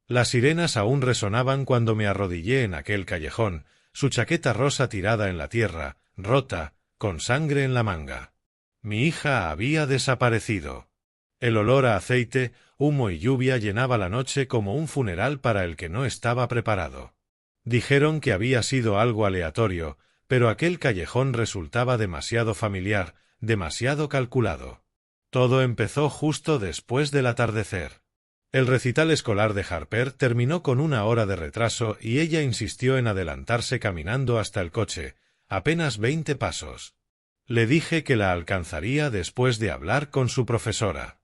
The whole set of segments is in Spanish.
Las sirenas aún resonaban cuando me arrodillé en aquel callejón, su chaqueta rosa tirada en la tierra, rota, con sangre en la manga. Mi hija había desaparecido. El olor a aceite, humo y lluvia llenaba la noche como un funeral para el que no estaba preparado. Dijeron que había sido algo aleatorio, pero aquel callejón resultaba demasiado familiar, demasiado calculado. Todo empezó justo después del atardecer. El recital escolar de Harper terminó con 1 hora de retraso y ella insistió en adelantarse caminando hasta el coche, apenas 20 pasos. Le dije que la alcanzaría después de hablar con su profesora.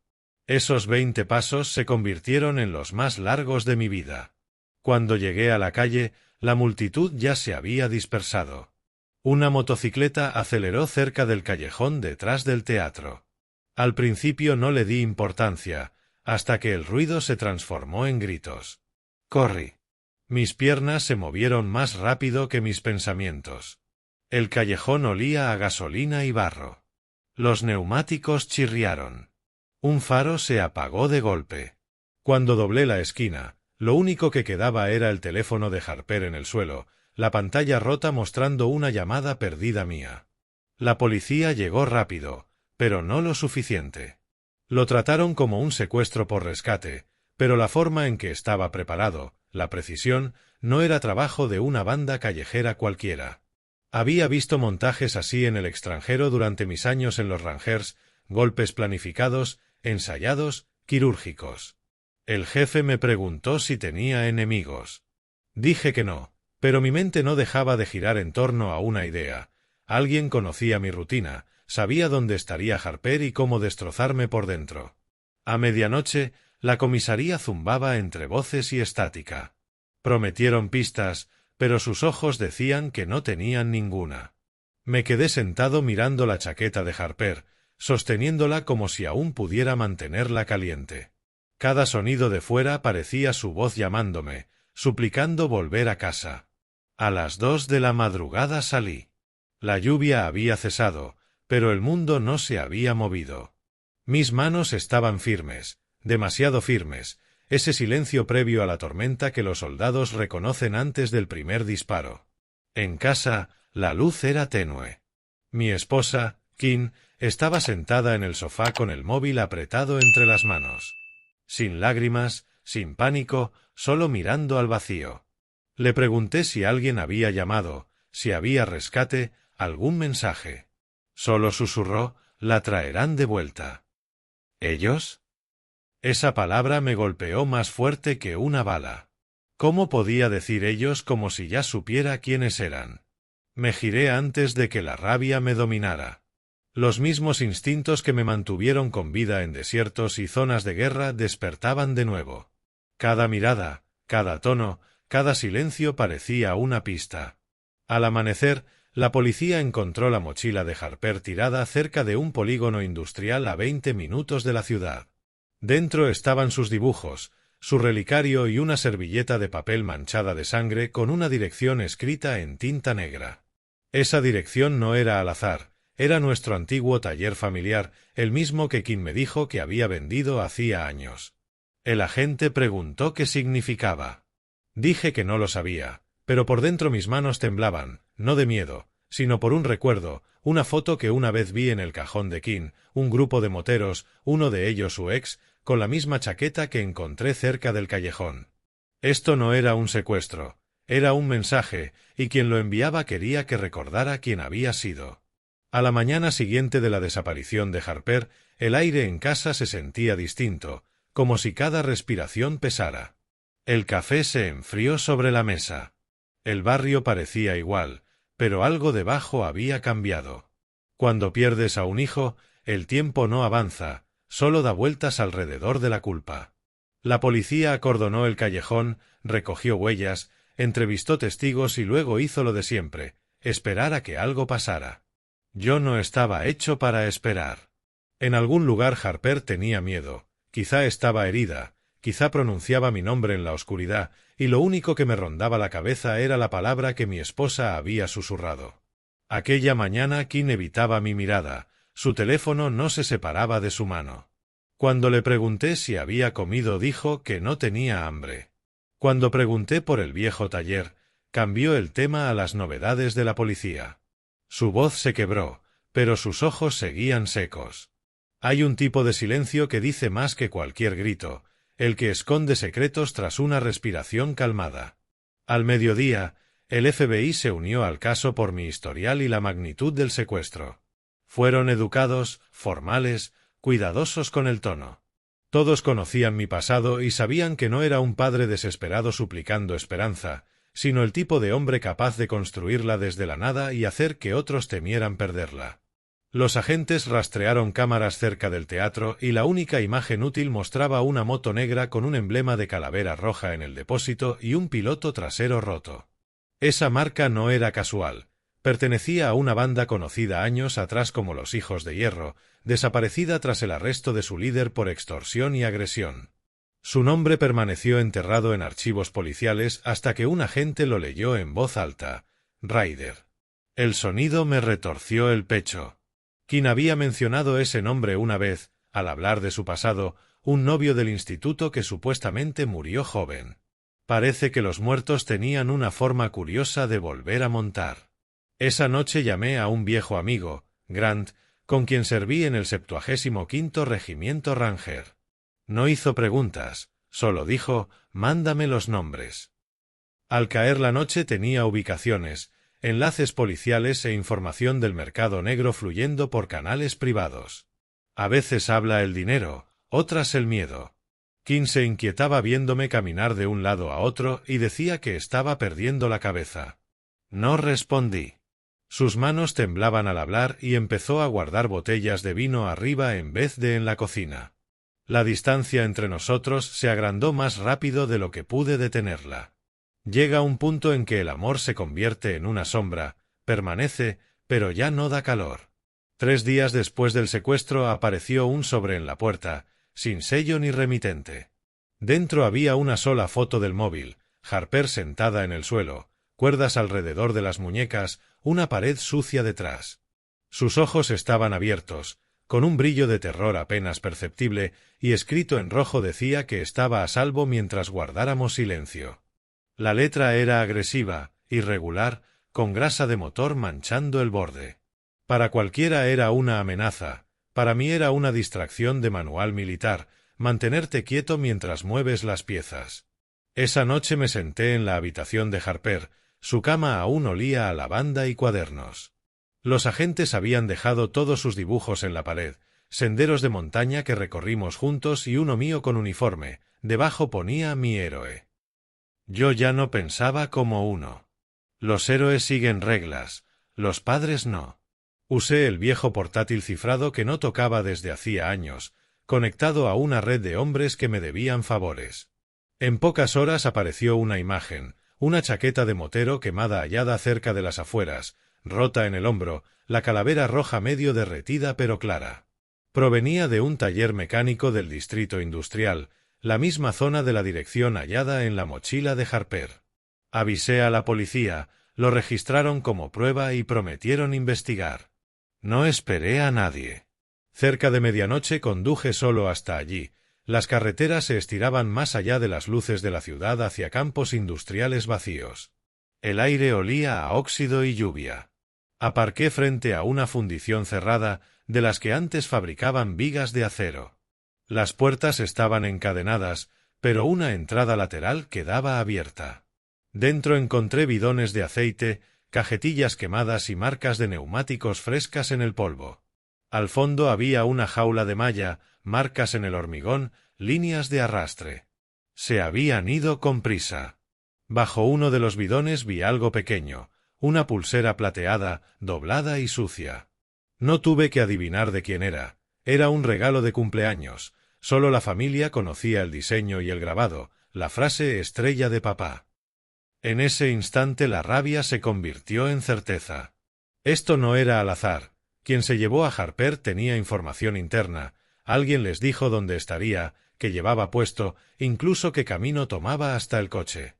Esos 20 pasos se convirtieron en los más largos de mi vida. Cuando llegué a la calle, la multitud ya se había dispersado. Una motocicleta aceleró cerca del callejón detrás del teatro. Al principio no le di importancia, hasta que el ruido se transformó en gritos. Corrí. Mis piernas se movieron más rápido que mis pensamientos. El callejón olía a gasolina y barro. Los neumáticos chirriaron. Un faro se apagó de golpe. Cuando doblé la esquina, lo único que quedaba era el teléfono de Harper en el suelo, la pantalla rota mostrando una llamada perdida mía. La policía llegó rápido, pero no lo suficiente. Lo trataron como un secuestro por rescate, pero la forma en que estaba preparado, la precisión, no era trabajo de una banda callejera cualquiera. Había visto montajes así en el extranjero durante mis años en los Rangers, golpes planificados, ensayados, quirúrgicos. El jefe me preguntó si tenía enemigos. Dije que no, pero mi mente no dejaba de girar en torno a una idea. Alguien conocía mi rutina, sabía dónde estaría Harper y cómo destrozarme por dentro. A medianoche, la comisaría zumbaba entre voces y estática. Prometieron pistas, pero sus ojos decían que no tenían ninguna. Me quedé sentado mirando la chaqueta de Harper, sosteniéndola como si aún pudiera mantenerla caliente. Cada sonido de fuera parecía su voz llamándome, suplicando volver a casa. A las 2 de la madrugada salí. La lluvia había cesado, pero el mundo no se había movido. Mis manos estaban firmes, demasiado firmes, ese silencio previo a la tormenta que los soldados reconocen antes del primer disparo. En casa, la luz era tenue. Mi esposa, Kim, estaba sentada en el sofá con el móvil apretado entre las manos. Sin lágrimas, sin pánico, solo mirando al vacío. Le pregunté si alguien había llamado, si había rescate, algún mensaje. Solo susurró, la traerán de vuelta. ¿Ellos? Esa palabra me golpeó más fuerte que una bala. ¿Cómo podía decir ellos como si ya supiera quiénes eran? Me giré antes de que la rabia me dominara. Los mismos instintos que me mantuvieron con vida en desiertos y zonas de guerra despertaban de nuevo. Cada mirada, cada tono, cada silencio parecía una pista. Al amanecer, la policía encontró la mochila de Harper tirada cerca de un polígono industrial a 20 minutos de la ciudad. Dentro estaban sus dibujos, su relicario y una servilleta de papel manchada de sangre con una dirección escrita en tinta negra. Esa dirección no era al azar. Era nuestro antiguo taller familiar, el mismo que quien me dijo que había vendido hacía años. El agente preguntó qué significaba. Dije que no lo sabía, pero por dentro mis manos temblaban, no de miedo, sino por un recuerdo, una foto que una vez vi en el cajón de Kim, un grupo de moteros, uno de ellos su ex, con la misma chaqueta que encontré cerca del callejón. Esto no era un secuestro, era un mensaje, y quien lo enviaba quería que recordara quién había sido. A la mañana siguiente de la desaparición de Harper, el aire en casa se sentía distinto, como si cada respiración pesara. El café se enfrió sobre la mesa. El barrio parecía igual, pero algo debajo había cambiado. Cuando pierdes a un hijo, el tiempo no avanza, solo da vueltas alrededor de la culpa. La policía acordonó el callejón, recogió huellas, entrevistó testigos y luego hizo lo de siempre, esperar a que algo pasara. Yo no estaba hecho para esperar. En algún lugar Harper tenía miedo, quizá estaba herida, quizá pronunciaba mi nombre en la oscuridad, y lo único que me rondaba la cabeza era la palabra que mi esposa había susurrado. Aquella mañana Kim evitaba mi mirada, su teléfono no se separaba de su mano. Cuando le pregunté si había comido dijo que no tenía hambre. Cuando pregunté por el viejo taller, cambió el tema a las novedades de la policía. Su voz se quebró, pero sus ojos seguían secos. Hay un tipo de silencio que dice más que cualquier grito, el que esconde secretos tras una respiración calmada. Al mediodía, el FBI se unió al caso por mi historial y la magnitud del secuestro. Fueron educados, formales, cuidadosos con el tono. Todos conocían mi pasado y sabían que no era un padre desesperado suplicando esperanza, sino el tipo de hombre capaz de construirla desde la nada y hacer que otros temieran perderla. Los agentes rastrearon cámaras cerca del teatro y la única imagen útil mostraba una moto negra con un emblema de calavera roja en el depósito y un piloto trasero roto. Esa marca no era casual. Pertenecía a una banda conocida años atrás como los Hijos de Hierro, desaparecida tras el arresto de su líder por extorsión y agresión. Su nombre permaneció enterrado en archivos policiales hasta que un agente lo leyó en voz alta: Ryder. El sonido me retorció el pecho. Quien había mencionado ese nombre una vez, al hablar de su pasado, un novio del instituto que supuestamente murió joven. Parece que los muertos tenían una forma curiosa de volver a montar. Esa noche llamé a un viejo amigo, Grant, con quien serví en el 75º Regimiento Ranger. No hizo preguntas, solo dijo: «Mándame los nombres». Al caer la noche tenía ubicaciones, enlaces policiales e información del mercado negro fluyendo por canales privados. A veces habla el dinero, otras el miedo. King se inquietaba viéndome caminar de un lado a otro y decía que estaba perdiendo la cabeza. No respondí. Sus manos temblaban al hablar y empezó a guardar botellas de vino arriba en vez de en la cocina. La distancia entre nosotros se agrandó más rápido de lo que pude detenerla. Llega un punto en que el amor se convierte en una sombra, permanece, pero ya no da calor. 3 días después del secuestro apareció un sobre en la puerta, sin sello ni remitente. Dentro había una sola foto del móvil, Harper sentada en el suelo, cuerdas alrededor de las muñecas, una pared sucia detrás. Sus ojos estaban abiertos, con un brillo de terror apenas perceptible, y escrito en rojo decía que estaba a salvo mientras guardáramos silencio. La letra era agresiva, irregular, con grasa de motor manchando el borde. Para cualquiera era una amenaza, para mí era una distracción de manual militar, mantenerte quieto mientras mueves las piezas. Esa noche me senté en la habitación de Harper, su cama aún olía a lavanda y cuadernos. Los agentes habían dejado todos sus dibujos en la pared, senderos de montaña que recorrimos juntos y uno mío con uniforme, debajo ponía mi héroe. Yo ya no pensaba como uno. Los héroes siguen reglas, los padres no. Usé el viejo portátil cifrado que no tocaba desde hacía años, conectado a una red de hombres que me debían favores. En pocas horas apareció una imagen, una chaqueta de motero quemada hallada cerca de las afueras, rota en el hombro, la calavera roja medio derretida pero clara. Provenía de un taller mecánico del distrito industrial, la misma zona de la dirección hallada en la mochila de Harper. Avisé a la policía, lo registraron como prueba y prometieron investigar. No esperé a nadie. Cerca de medianoche conduje solo hasta allí. Las carreteras se estiraban más allá de las luces de la ciudad hacia campos industriales vacíos. El aire olía a óxido y lluvia. Aparqué frente a una fundición cerrada, de las que antes fabricaban vigas de acero. Las puertas estaban encadenadas, pero una entrada lateral quedaba abierta. Dentro encontré bidones de aceite, cajetillas quemadas y marcas de neumáticos frescas en el polvo. Al fondo había una jaula de malla, marcas en el hormigón, líneas de arrastre. Se habían ido con prisa. Bajo uno de los bidones vi algo pequeño, una pulsera plateada, doblada y sucia. No tuve que adivinar de quién era. Era un regalo de cumpleaños. Solo la familia conocía el diseño y el grabado, la frase estrella de papá. En ese instante la rabia se convirtió en certeza. Esto no era al azar. Quien se llevó a Harper tenía información interna. Alguien les dijo dónde estaría, que llevaba puesto, incluso qué camino tomaba hasta el coche.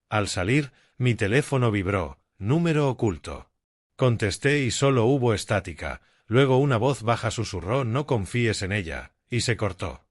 Al salir, mi teléfono vibró, número oculto. Contesté y solo hubo estática. Luego una voz baja susurró: «No confíes en ella», y se cortó.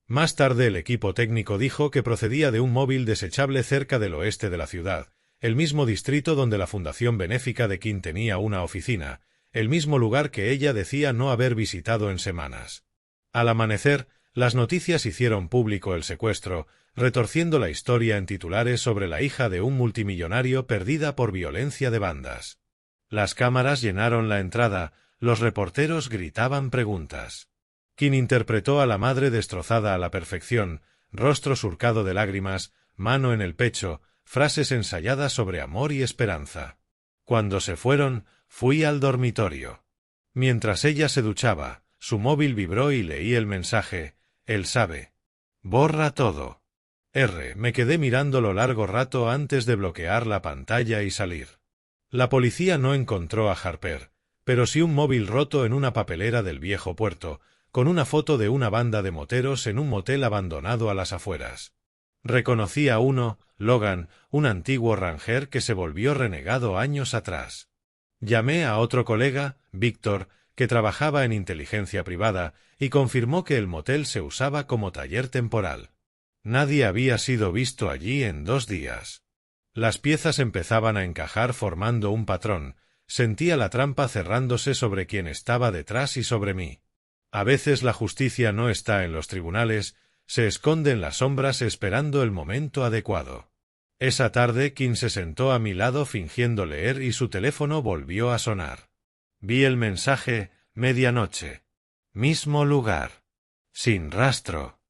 Más tarde el equipo técnico dijo que procedía de un móvil desechable cerca del oeste de la ciudad, el mismo distrito donde la fundación benéfica de Kim tenía una oficina, el mismo lugar que ella decía no haber visitado en semanas. Al amanecer, las noticias hicieron público el secuestro, retorciendo la historia en titulares sobre la hija de un multimillonario perdida por violencia de bandas. Las cámaras llenaron la entrada, los reporteros gritaban preguntas. Kim interpretó a la madre destrozada a la perfección, rostro surcado de lágrimas, mano en el pecho, frases ensayadas sobre amor y esperanza. Cuando se fueron, fui al dormitorio. Mientras ella se duchaba, su móvil vibró y leí el mensaje: él sabe. Borra todo. Me quedé mirándolo largo rato antes de bloquear la pantalla y salir. La policía no encontró a Harper, pero sí un móvil roto en una papelera del viejo puerto, con una foto de una banda de moteros en un motel abandonado a las afueras. Reconocí a uno, Logan, un antiguo ranger que se volvió renegado años atrás. Llamé a otro colega, Víctor, que trabajaba en inteligencia privada, y confirmó que el motel se usaba como taller temporal. Nadie había sido visto allí en 2 días. Las piezas empezaban a encajar formando un patrón. Sentía la trampa cerrándose sobre quien estaba detrás y sobre mí. A veces la justicia no está en los tribunales, se esconde en las sombras esperando el momento adecuado. Esa tarde Kim se sentó a mi lado fingiendo leer y su teléfono volvió a sonar. Vi el mensaje: medianoche. Mismo lugar. Sin rastro.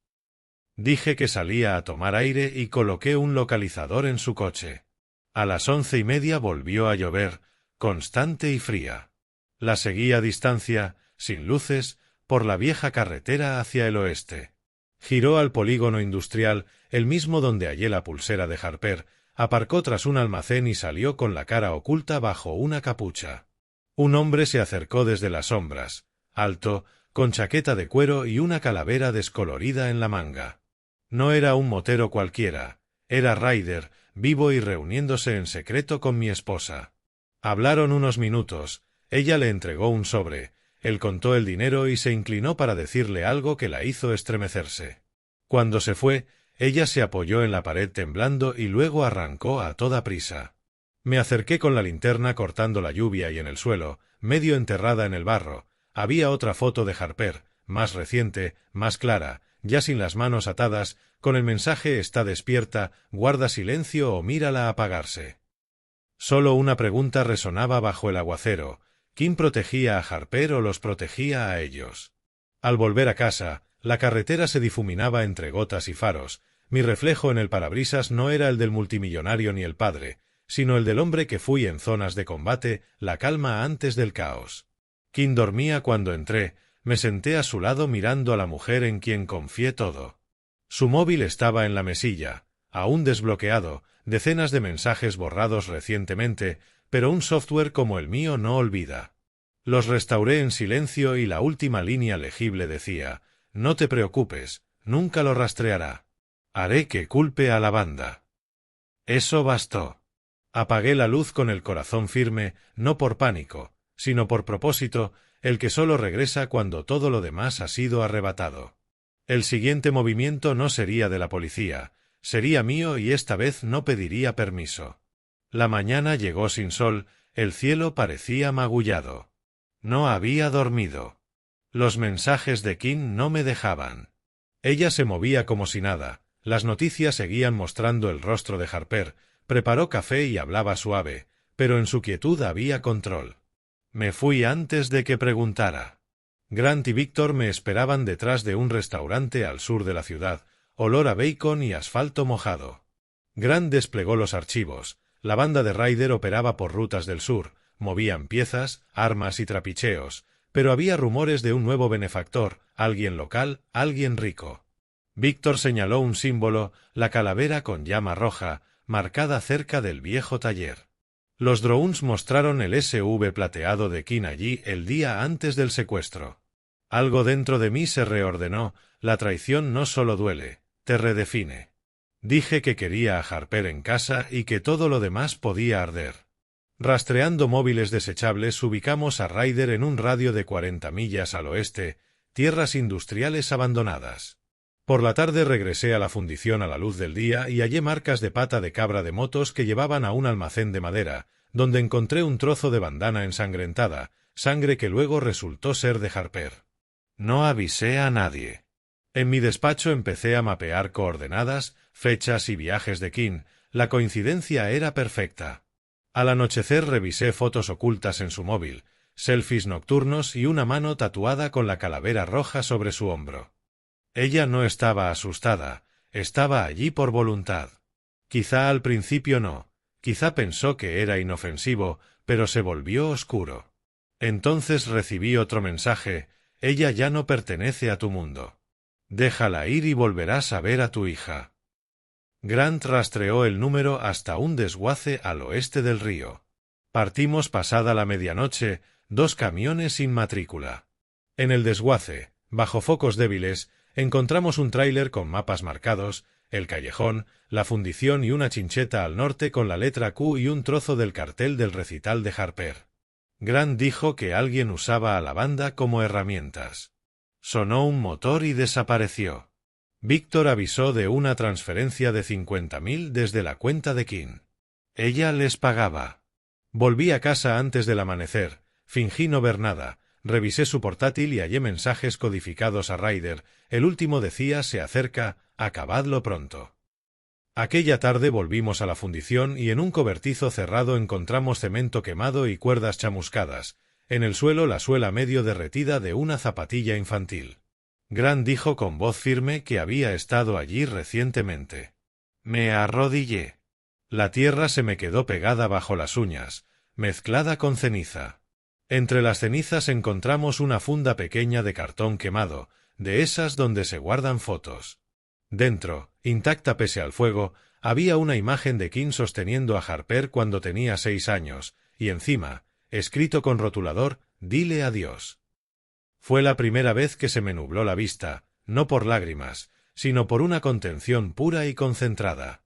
Dije que salía a tomar aire y coloqué un localizador en su coche. A las 11:30 volvió a llover, constante y fría. La seguí a distancia, sin luces, por la vieja carretera hacia el oeste. Giró al polígono industrial, el mismo donde hallé la pulsera de Harper, aparcó tras un almacén y salió con la cara oculta bajo una capucha. Un hombre se acercó desde las sombras, alto, con chaqueta de cuero y una calavera descolorida en la manga. No era un motero cualquiera, era Ryder, vivo y reuniéndose en secreto con mi esposa. Hablaron unos minutos, ella le entregó un sobre, él contó el dinero y se inclinó para decirle algo que la hizo estremecerse. Cuando se fue, ella se apoyó en la pared temblando y luego arrancó a toda prisa. Me acerqué con la linterna cortando la lluvia y en el suelo, medio enterrada en el barro, había otra foto de Harper, más reciente, más clara, ya sin las manos atadas, con el mensaje: está despierta, guarda silencio o mírala apagarse. Solo una pregunta resonaba bajo el aguacero: ¿Kim protegía a Harper o los protegía a ellos? Al volver a casa, la carretera se difuminaba entre gotas y faros. Mi reflejo en el parabrisas no era el del multimillonario ni el padre, sino el del hombre que fui en zonas de combate, la calma antes del caos. Kim dormía cuando entré, me senté a su lado mirando a la mujer en quien confié todo. Su móvil estaba en la mesilla, aún desbloqueado, decenas de mensajes borrados recientemente, pero un software como el mío no olvida. Los restauré en silencio y la última línea legible decía: no te preocupes, nunca lo rastreará. Haré que culpe a la banda. Eso bastó. Apagué la luz con el corazón firme, no por pánico, sino por propósito, el que solo regresa cuando todo lo demás ha sido arrebatado. El siguiente movimiento no sería de la policía, sería mío y esta vez no pediría permiso. La mañana llegó sin sol, el cielo parecía magullado. No había dormido. Los mensajes de Kim no me dejaban. Ella se movía como si nada, las noticias seguían mostrando el rostro de Harper, preparó café y hablaba suave, pero en su quietud había control. Me fui antes de que preguntara. Grant y Víctor me esperaban detrás de un restaurante al sur de la ciudad, olor a bacon y asfalto mojado. Grant desplegó los archivos, la banda de Ryder operaba por rutas del sur, movían piezas, armas y trapicheos, pero había rumores de un nuevo benefactor, alguien local, alguien rico. Víctor señaló un símbolo, la calavera con llama roja, marcada cerca del viejo taller. Los drones mostraron el SV plateado de Kim allí el día antes del secuestro. Algo dentro de mí se reordenó, la traición no solo duele, te redefine. Dije que quería a Harper en casa y que todo lo demás podía arder. Rastreando móviles desechables ubicamos a Ryder en un radio de 40 millas al oeste, tierras industriales abandonadas. Por la tarde regresé a la fundición a la luz del día y hallé marcas de pata de cabra de motos que llevaban a un almacén de madera, donde encontré un trozo de bandana ensangrentada, sangre que luego resultó ser de Harper. No avisé a nadie. En mi despacho empecé a mapear coordenadas, fechas y viajes de King. La coincidencia era perfecta. Al anochecer revisé fotos ocultas en su móvil, selfies nocturnos y una mano tatuada con la calavera roja sobre su hombro. Ella no estaba asustada, estaba allí por voluntad. Quizá al principio no, quizá pensó que era inofensivo, pero se volvió oscuro. Entonces recibí otro mensaje: ella ya no pertenece a tu mundo. Déjala ir y volverás a ver a tu hija. Grant rastreó el número hasta un desguace al oeste del río. Partimos pasada la medianoche, 2 camiones sin matrícula. En el desguace, bajo focos débiles, encontramos un tráiler con mapas marcados, el callejón, la fundición y una chincheta al norte con la letra Q y un trozo del cartel del recital de Harper. Grant dijo que alguien usaba a la banda como herramientas. Sonó un motor y desapareció. Víctor avisó de una transferencia de 50.000 desde la cuenta de King. Ella les pagaba. Volví a casa antes del amanecer, fingí no ver nada, revisé su portátil y hallé mensajes codificados a Ryder. El último decía: se acerca, acabadlo pronto. Aquella tarde volvimos a la fundición y en un cobertizo cerrado encontramos cemento quemado y cuerdas chamuscadas. En el suelo la suela medio derretida de una zapatilla infantil. Grant dijo con voz firme que había estado allí recientemente. Me arrodillé. La tierra se me quedó pegada bajo las uñas, mezclada con ceniza. Entre las cenizas encontramos una funda pequeña de cartón quemado, de esas donde se guardan fotos. Dentro, intacta pese al fuego, había una imagen de King sosteniendo a Harper cuando tenía 6 años, y encima, escrito con rotulador: dile adiós. Fue la primera vez que se me nubló la vista, no por lágrimas, sino por una contención pura y concentrada.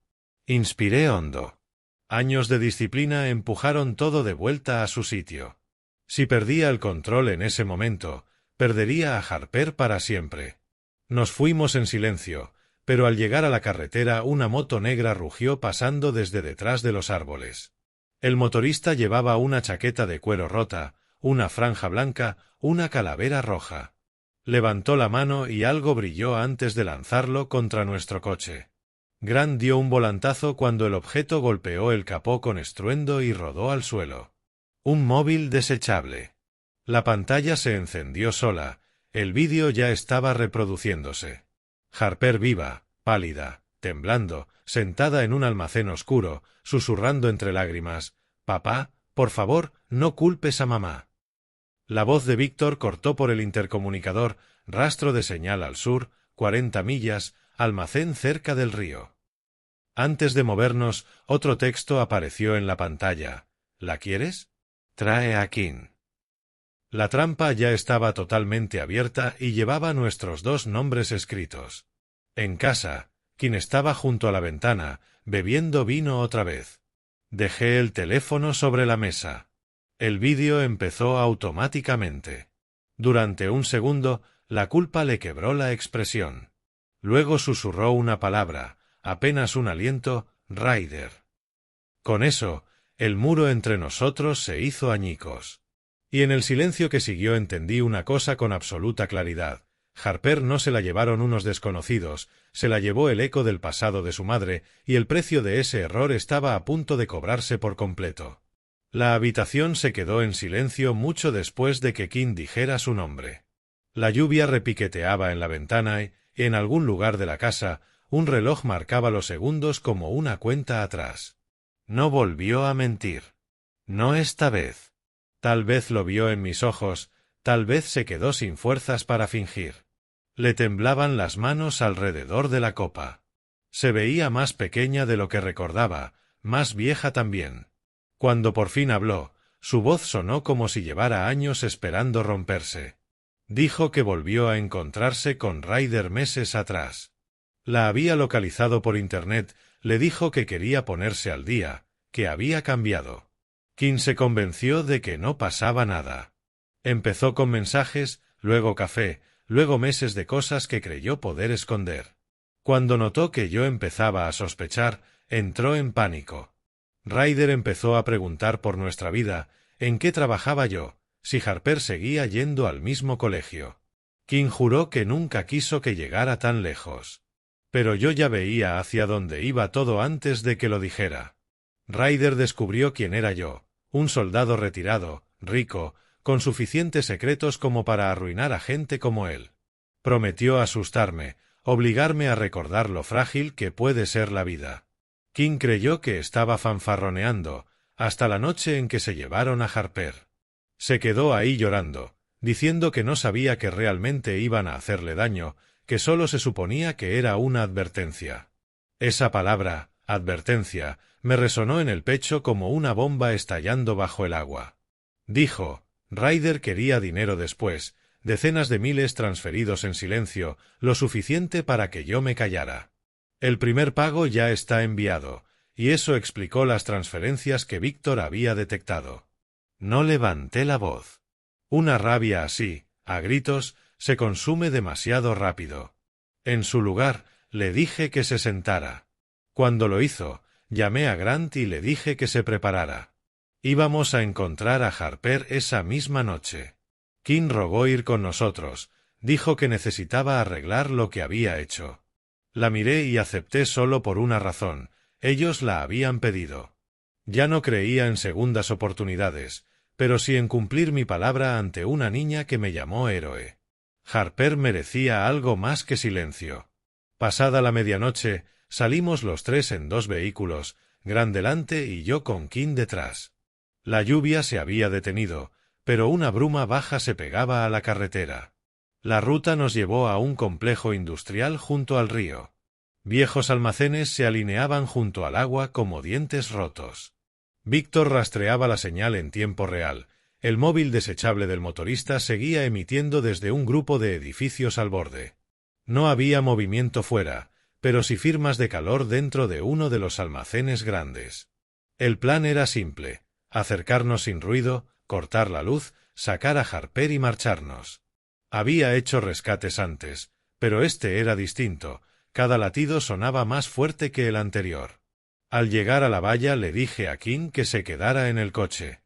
Inspiré hondo. Años de disciplina empujaron todo de vuelta a su sitio. Si perdía el control en ese momento, perdería a Harper para siempre. Nos fuimos en silencio, pero al llegar a la carretera una moto negra rugió pasando desde detrás de los árboles. El motorista llevaba una chaqueta de cuero rota, una franja blanca, una calavera roja. Levantó la mano y algo brilló antes de lanzarlo contra nuestro coche. Grant dio un volantazo cuando el objeto golpeó el capó con estruendo y rodó al suelo. Un móvil desechable. La pantalla se encendió sola, el vídeo ya estaba reproduciéndose. Harper viva, pálida, temblando, sentada en un almacén oscuro, susurrando entre lágrimas: «Papá, por favor, no culpes a mamá». La voz de Víctor cortó por el intercomunicador: «Rastro de señal al sur, 40 millas, almacén cerca del río». Antes de movernos, otro texto apareció en la pantalla: «¿La quieres? Trae a King». La trampa ya estaba totalmente abierta y llevaba nuestros 2 nombres escritos. En casa, King estaba junto a la ventana, bebiendo vino otra vez. Dejé el teléfono sobre la mesa. El vídeo empezó automáticamente. Durante un segundo, la culpa le quebró la expresión. Luego susurró una palabra, apenas un aliento: «Ryder». Con eso, el muro entre nosotros se hizo añicos. Y en el silencio que siguió entendí una cosa con absoluta claridad: Harper no se la llevaron unos desconocidos, se la llevó el eco del pasado de su madre, y el precio de ese error estaba a punto de cobrarse por completo. La habitación se quedó en silencio mucho después de que King dijera su nombre. La lluvia repiqueteaba en la ventana y, en algún lugar de la casa, un reloj marcaba los segundos como una cuenta atrás. No volvió a mentir. No esta vez. Tal vez lo vio en mis ojos, tal vez se quedó sin fuerzas para fingir. Le temblaban las manos alrededor de la copa. Se veía más pequeña de lo que recordaba, más vieja también. Cuando por fin habló, su voz sonó como si llevara años esperando romperse. Dijo que volvió a encontrarse con Ryder meses atrás. La había localizado por internet, le dijo que quería ponerse al día, que había cambiado. King se convenció de que no pasaba nada. Empezó con mensajes, luego café, luego meses de cosas que creyó poder esconder. Cuando notó que yo empezaba a sospechar, entró en pánico. Ryder empezó a preguntar por nuestra vida, en qué trabajaba yo, si Harper seguía yendo al mismo colegio. King juró que nunca quiso que llegara tan lejos. Pero yo ya veía hacia dónde iba todo antes de que lo dijera. Ryder descubrió quién era yo, un soldado retirado, rico, con suficientes secretos como para arruinar a gente como él. Prometió asustarme, obligarme a recordar lo frágil que puede ser la vida. King creyó que estaba fanfarroneando, hasta la noche en que se llevaron a Harper. Se quedó ahí llorando, diciendo que no sabía que realmente iban a hacerle daño, que solo se suponía que era una advertencia. Esa palabra, advertencia, me resonó en el pecho como una bomba estallando bajo el agua. Dijo, Ryder quería dinero después, decenas de miles transferidos en silencio, lo suficiente para que yo me callara. El primer pago ya está enviado, y eso explicó las transferencias que Víctor había detectado. No levanté la voz. Una rabia así, a gritos, se consume demasiado rápido. En su lugar, le dije que se sentara. Cuando lo hizo, llamé a Grant y le dije que se preparara. Íbamos a encontrar a Harper esa misma noche. King rogó ir con nosotros, dijo que necesitaba arreglar lo que había hecho. La miré y acepté solo por una razón, ellos la habían pedido. Ya no creía en segundas oportunidades, pero sí en cumplir mi palabra ante una niña que me llamó héroe. Harper merecía algo más que silencio. Pasada la medianoche, salimos los tres en 2 vehículos, Grant delante y yo con King detrás. La lluvia se había detenido, pero una bruma baja se pegaba a la carretera. La ruta nos llevó a un complejo industrial junto al río. Viejos almacenes se alineaban junto al agua como dientes rotos. Víctor rastreaba la señal en tiempo real. El móvil desechable del motorista seguía emitiendo desde un grupo de edificios al borde. No había movimiento fuera, pero sí firmas de calor dentro de uno de los almacenes grandes. El plan era simple: acercarnos sin ruido, cortar la luz, sacar a Harper y marcharnos. Había hecho rescates antes, pero este era distinto, cada latido sonaba más fuerte que el anterior. Al llegar a la valla le dije a King que se quedara en el coche.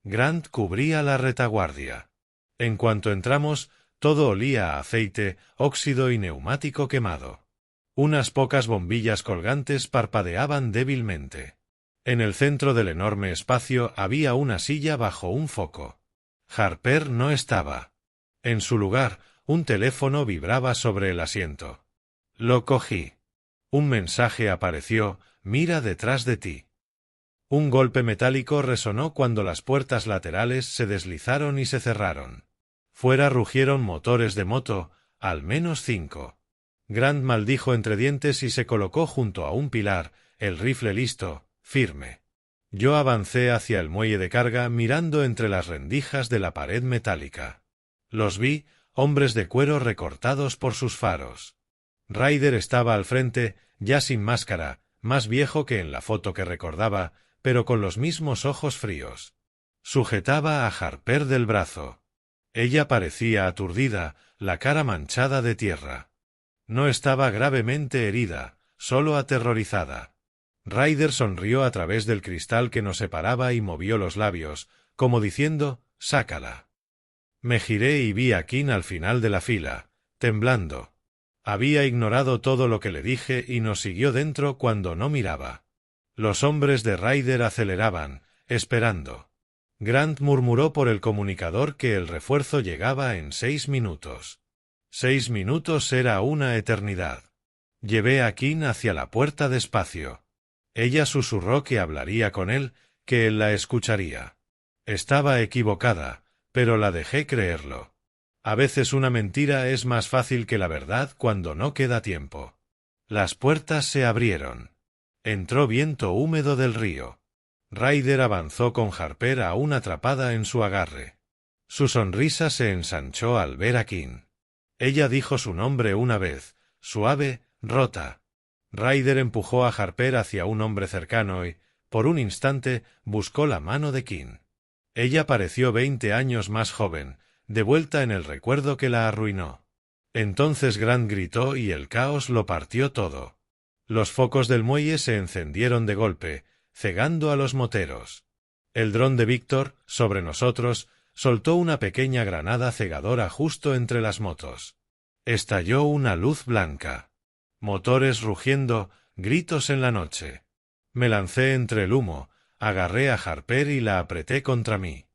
Grant cubría la retaguardia. En cuanto entramos, todo olía a aceite, óxido y neumático quemado. Unas pocas bombillas colgantes parpadeaban débilmente. En el centro del enorme espacio había una silla bajo un foco. Harper no estaba. En su lugar, un teléfono vibraba sobre el asiento. Lo cogí. Un mensaje apareció: mira detrás de ti. Un golpe metálico resonó cuando las puertas laterales se deslizaron y se cerraron. Fuera rugieron motores de moto, al menos 5. Grant maldijo entre dientes y se colocó junto a un pilar, el rifle listo, firme. Yo avancé hacia el muelle de carga mirando entre las rendijas de la pared metálica. Los vi, hombres de cuero recortados por sus faros. Ryder estaba al frente, ya sin máscara, más viejo que en la foto que recordaba, pero con los mismos ojos fríos. Sujetaba a Harper del brazo. Ella parecía aturdida, la cara manchada de tierra. No estaba gravemente herida, solo aterrorizada. Ryder sonrió a través del cristal que nos separaba y movió los labios, como diciendo: «Sácala». Me giré y vi a King al final de la fila, temblando. Había ignorado todo lo que le dije y nos siguió dentro cuando no miraba. Los hombres de Ryder aceleraban, esperando. Grant murmuró por el comunicador que el refuerzo llegaba en 6 minutos. 6 minutos era una eternidad. Llevé a King hacia la puerta despacio. Ella susurró que hablaría con él, que él la escucharía. Estaba equivocada, pero la dejé creerlo. A veces una mentira es más fácil que la verdad cuando no queda tiempo. Las puertas se abrieron. Entró viento húmedo del río. Ryder avanzó con Harper aún atrapada en su agarre. Su sonrisa se ensanchó al ver a King. Ella dijo su nombre una vez, suave, rota. Ryder empujó a Harper hacia un hombre cercano y, por un instante, buscó la mano de King. Ella pareció 20 años más joven, de vuelta en el recuerdo que la arruinó. Entonces Grant gritó y el caos lo partió todo. Los focos del muelle se encendieron de golpe, cegando a los moteros. El dron de Víctor, sobre nosotros, soltó una pequeña granada cegadora justo entre las motos. Estalló una luz blanca. Motores rugiendo, gritos en la noche. Me lancé entre el humo, agarré a Harper y la apreté contra mí.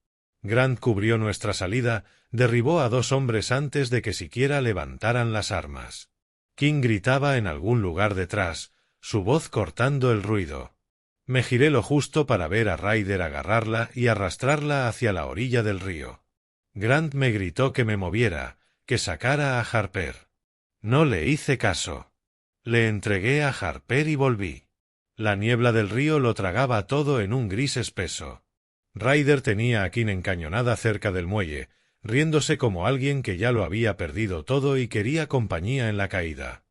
Grant cubrió nuestra salida, derribó a 2 hombres antes de que siquiera levantaran las armas. King gritaba en algún lugar detrás, su voz cortando el ruido. Me giré lo justo para ver a Ryder agarrarla y arrastrarla hacia la orilla del río. Grant me gritó que me moviera, que sacara a Harper. No le hice caso. Le entregué a Harper y volví. La niebla del río lo tragaba todo en un gris espeso. Ryder tenía a King encañonada cerca del muelle, riéndose como alguien que ya lo había perdido todo y quería compañía en la caída.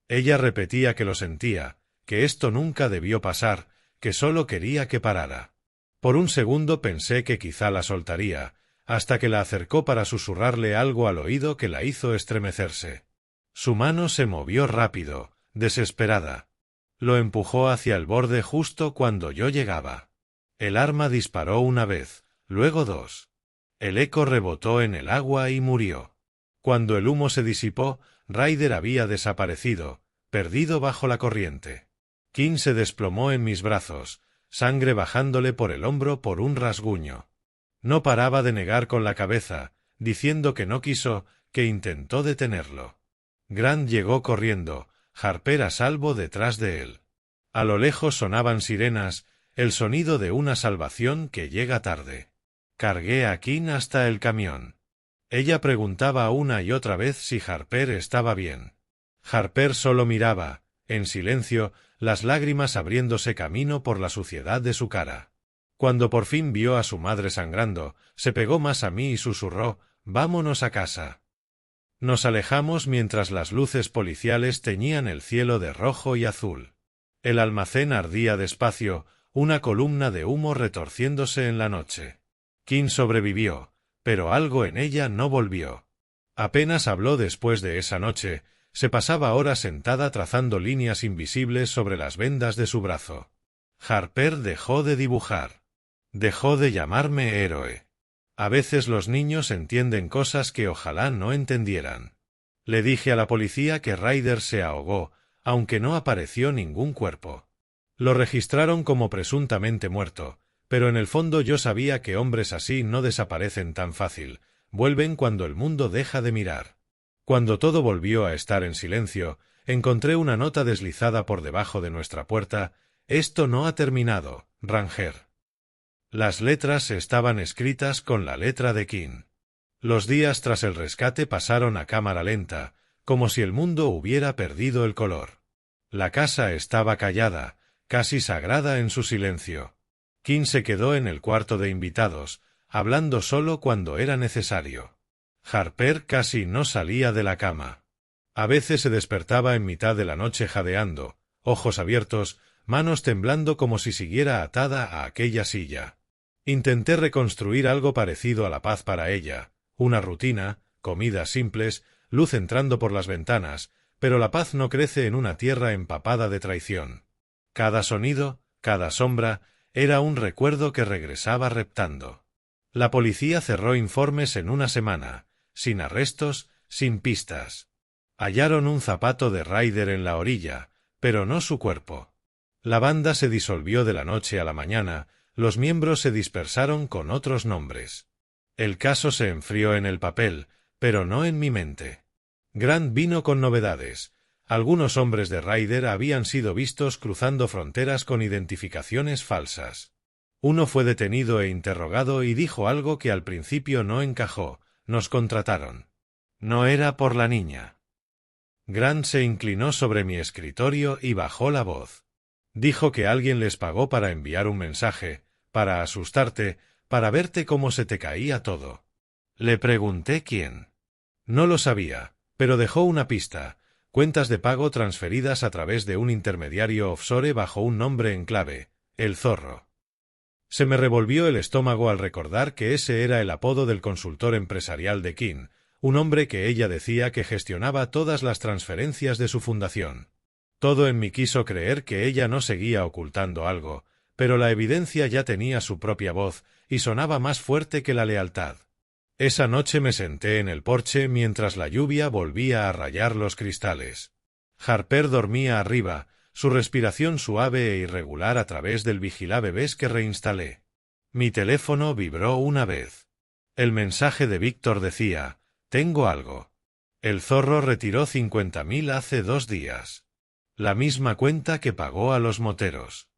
Ella repetía que lo sentía, que esto nunca debió pasar, que solo quería que parara. Por un segundo pensé que quizá la soltaría, hasta que la acercó para susurrarle algo al oído que la hizo estremecerse. Su mano se movió rápido, desesperada. Lo empujó hacia el borde justo cuando yo llegaba. El arma disparó una vez, luego 2. El eco rebotó en el agua y murió. Cuando el humo se disipó, Ryder había desaparecido, perdido bajo la corriente. King se desplomó en mis brazos, sangre bajándole por el hombro por un rasguño. No paraba de negar con la cabeza, diciendo que no quiso, que intentó detenerlo. Grant llegó corriendo, Harper a salvo detrás de él. A lo lejos sonaban sirenas, el sonido de una salvación que llega tarde. Cargué a King hasta el camión. Ella preguntaba una y otra vez si Harper estaba bien. Harper solo miraba, en silencio, las lágrimas abriéndose camino por la suciedad de su cara. Cuando por fin vio a su madre sangrando, se pegó más a mí y susurró, «Vámonos a casa». Nos alejamos mientras las luces policiales teñían el cielo de rojo y azul. El almacén ardía despacio, una columna de humo retorciéndose en la noche. King sobrevivió, pero algo en ella no volvió. Apenas habló después de esa noche, se pasaba horas sentada trazando líneas invisibles sobre las vendas de su brazo. Harper dejó de dibujar. Dejó de llamarme héroe. A veces los niños entienden cosas que ojalá no entendieran. Le dije a la policía que Ryder se ahogó, aunque no apareció ningún cuerpo. Lo registraron como presuntamente muerto, pero en el fondo yo sabía que hombres así no desaparecen tan fácil, vuelven cuando el mundo deja de mirar. Cuando todo volvió a estar en silencio, encontré una nota deslizada por debajo de nuestra puerta, «Esto no ha terminado, Ranger». Las letras estaban escritas con la letra de King. Los días tras el rescate pasaron a cámara lenta, como si el mundo hubiera perdido el color. La casa estaba callada, casi sagrada en su silencio. King se quedó en el cuarto de invitados, hablando solo cuando era necesario. Harper casi no salía de la cama. A veces se despertaba en mitad de la noche jadeando, ojos abiertos, manos temblando como si siguiera atada a aquella silla. Intenté reconstruir algo parecido a la paz para ella, una rutina, comidas simples, luz entrando por las ventanas, pero la paz no crece en una tierra empapada de traición. Cada sonido, cada sombra, era un recuerdo que regresaba reptando. La policía cerró informes en una semana, sin arrestos, sin pistas. Hallaron un zapato de Ryder en la orilla, pero no su cuerpo. La banda se disolvió de la noche a la mañana, los miembros se dispersaron con otros nombres. El caso se enfrió en el papel, pero no en mi mente. Grant vino con novedades. Algunos hombres de Ryder habían sido vistos cruzando fronteras con identificaciones falsas. Uno fue detenido e interrogado y dijo algo que al principio no encajó. Nos contrataron. No era por la niña. Grant se inclinó sobre mi escritorio y bajó la voz. Dijo que alguien les pagó para enviar un mensaje, para asustarte, para verte cómo se te caía todo. Le pregunté quién. No lo sabía, pero dejó una pista. Cuentas de pago transferidas a través de un intermediario offshore bajo un nombre en clave, El Zorro. Se me revolvió el estómago al recordar que ese era el apodo del consultor empresarial de King, un hombre que ella decía que gestionaba todas las transferencias de su fundación. Todo en mí quiso creer que ella no seguía ocultando algo, pero la evidencia ya tenía su propia voz y sonaba más fuerte que la lealtad. Esa noche me senté en el porche mientras la lluvia volvía a rayar los cristales. Harper dormía arriba, su respiración suave e irregular a través del vigilabebés que reinstalé. Mi teléfono vibró una vez. El mensaje de Víctor decía: «Tengo algo». El zorro retiró 50.000 hace 2 días. La misma cuenta que pagó a los moteros.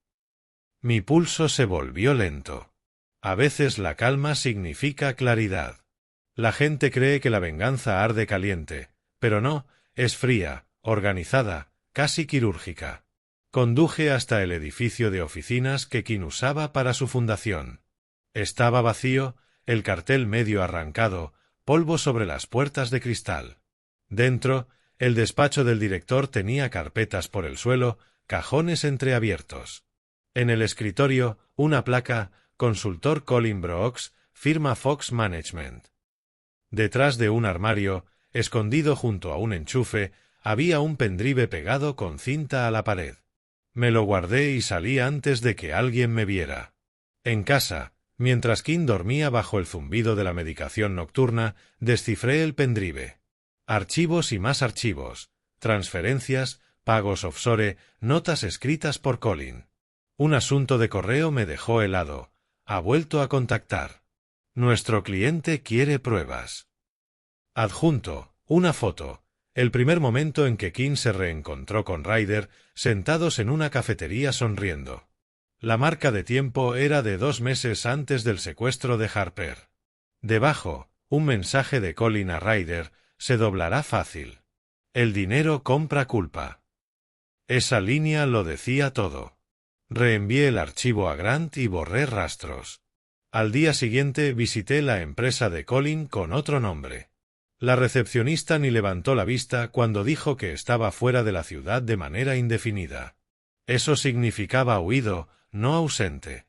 Mi pulso se volvió lento. A veces la calma significa claridad. La gente cree que la venganza arde caliente, pero no, es fría, organizada, casi quirúrgica. Conduje hasta el edificio de oficinas que King usaba para su fundación. Estaba vacío, el cartel medio arrancado, polvo sobre las puertas de cristal. Dentro, el despacho del director tenía carpetas por el suelo, cajones entreabiertos. En el escritorio, una placa: Consultor Colin Brooks, firma Fox Management. Detrás de un armario, escondido junto a un enchufe, había un pendrive pegado con cinta a la pared. Me lo guardé y salí antes de que alguien me viera. En casa, mientras King dormía bajo el zumbido de la medicación nocturna, descifré el pendrive. Archivos y más archivos, transferencias, pagos offshore, notas escritas por Colin. Un asunto de correo me dejó helado. Ha vuelto a contactar. Nuestro cliente quiere pruebas. Adjunto, una foto. El primer momento en que King se reencontró con Ryder, sentados en una cafetería sonriendo. La marca de tiempo era de 2 meses antes del secuestro de Harper. Debajo, un mensaje de Colin a Ryder: «Se doblará fácil. El dinero compra culpa». Esa línea lo decía todo. Reenvié el archivo a Grant y borré rastros. Al día siguiente visité la empresa de Colin con otro nombre. La recepcionista ni levantó la vista cuando dijo que estaba fuera de la ciudad de manera indefinida. Eso significaba huido, no ausente.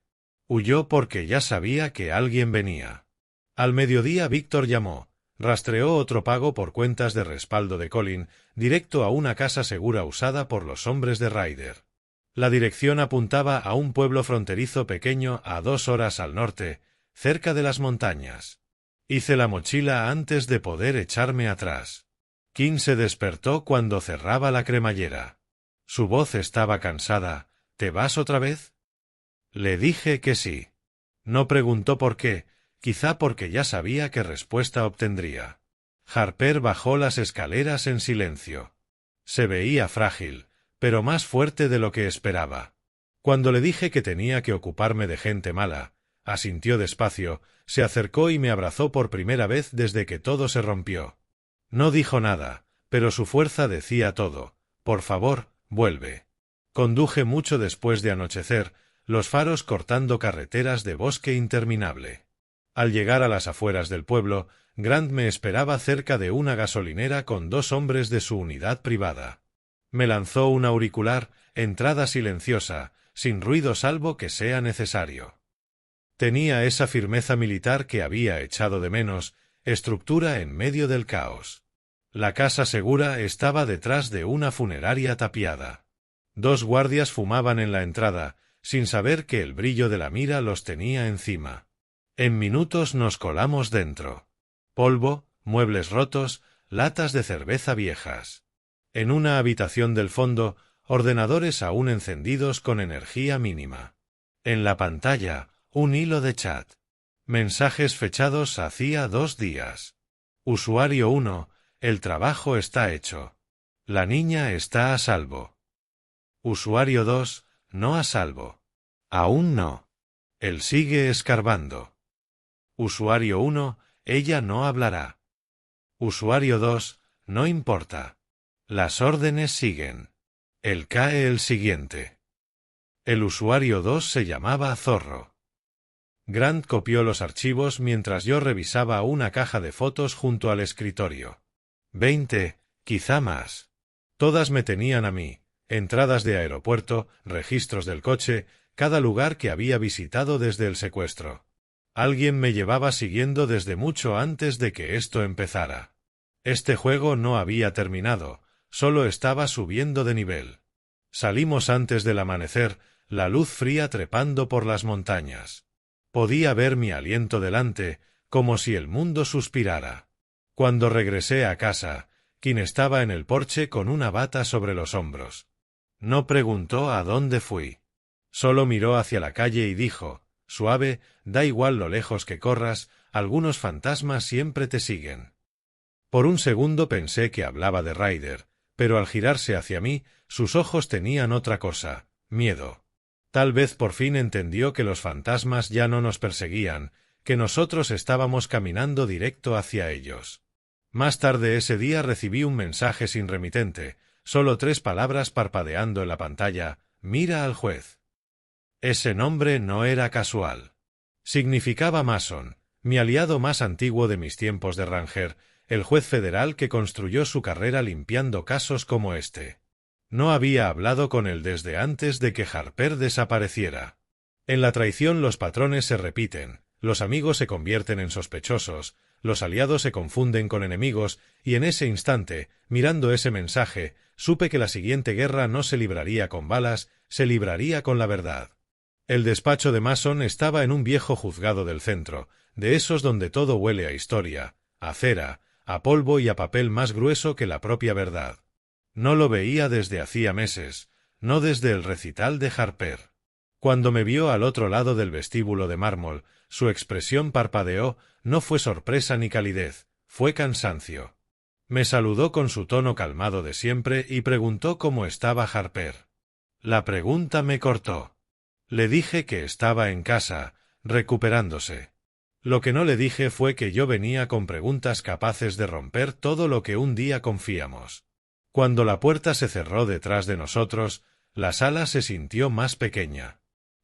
Huyó porque ya sabía que alguien venía. Al mediodía Víctor llamó. Rastreó otro pago por cuentas de respaldo de Colin, directo a una casa segura usada por los hombres de Ryder. La dirección apuntaba a un pueblo fronterizo pequeño a 2 horas al norte, cerca de las montañas. Hice la mochila antes de poder echarme atrás. King se despertó cuando cerraba la cremallera. Su voz estaba cansada. «¿Te vas otra vez?» Le dije que sí. No preguntó por qué, quizá porque ya sabía qué respuesta obtendría. Harper bajó las escaleras en silencio. Se veía frágil, pero más fuerte de lo que esperaba. Cuando le dije que tenía que ocuparme de gente mala, asintió despacio, se acercó y me abrazó por primera vez desde que todo se rompió. No dijo nada, pero su fuerza decía todo. «Por favor, vuelve». Conduje mucho después de anochecer, los faros cortando carreteras de bosque interminable. Al llegar a las afueras del pueblo, Grant me esperaba cerca de una gasolinera con 2 hombres de su unidad privada. Me lanzó un auricular, entrada silenciosa, sin ruido salvo que sea necesario. Tenía esa firmeza militar que había echado de menos, estructura en medio del caos. La casa segura estaba detrás de una funeraria tapiada. 2 guardias fumaban en la entrada, sin saber que el brillo de la mira los tenía encima. En minutos nos colamos dentro. Polvo, muebles rotos, latas de cerveza viejas. En una habitación del fondo, ordenadores aún encendidos con energía mínima. En la pantalla, un hilo de chat. Mensajes fechados hacía 2 días. Usuario 1, el trabajo está hecho. La niña está a salvo. Usuario 2, no a salvo. Aún no. Él sigue escarbando. Usuario 1, ella no hablará. Usuario 2, no importa. Las órdenes siguen. Él cae el siguiente. El usuario 2 se llamaba Zorro. Grant copió los archivos mientras yo revisaba una caja de fotos junto al escritorio. 20, quizá más. Todas me tenían a mí, entradas de aeropuerto, registros del coche, cada lugar que había visitado desde el secuestro. Alguien me llevaba siguiendo desde mucho antes de que esto empezara. Este juego no había terminado, solo estaba subiendo de nivel. Salimos antes del amanecer, la luz fría trepando por las montañas. Podía ver mi aliento delante, como si el mundo suspirara. Cuando regresé a casa, Kim estaba en el porche con una bata sobre los hombros. No preguntó a dónde fui. Solo miró hacia la calle y dijo, suave, da igual lo lejos que corras, algunos fantasmas siempre te siguen. Por un segundo pensé que hablaba de Ryder, pero al girarse hacia mí, sus ojos tenían otra cosa, miedo. Tal vez por fin entendió que los fantasmas ya no nos perseguían, que nosotros estábamos caminando directo hacia ellos. Más tarde ese día recibí un mensaje sin remitente, solo 3 palabras parpadeando en la pantalla, mira al juez. Ese nombre no era casual. Significaba Mason, mi aliado más antiguo de mis tiempos de Ranger, el juez federal que construyó su carrera limpiando casos como este. No había hablado con él desde antes de que Harper desapareciera. En la traición los patrones se repiten, los amigos se convierten en sospechosos, los aliados se confunden con enemigos, y en ese instante, mirando ese mensaje, supe que la siguiente guerra no se libraría con balas, se libraría con la verdad. El despacho de Mason estaba en un viejo juzgado del centro, de esos donde todo huele a historia, a cera, a polvo y a papel más grueso que la propia verdad. No lo veía desde hacía meses, no desde el recital de Harper. Cuando me vio al otro lado del vestíbulo de mármol, su expresión parpadeó, no fue sorpresa ni calidez, fue cansancio. Me saludó con su tono calmado de siempre y preguntó cómo estaba Harper. La pregunta me cortó. Le dije que estaba en casa, recuperándose. Lo que no le dije fue que yo venía con preguntas capaces de romper todo lo que un día confiamos. Cuando la puerta se cerró detrás de nosotros, la sala se sintió más pequeña.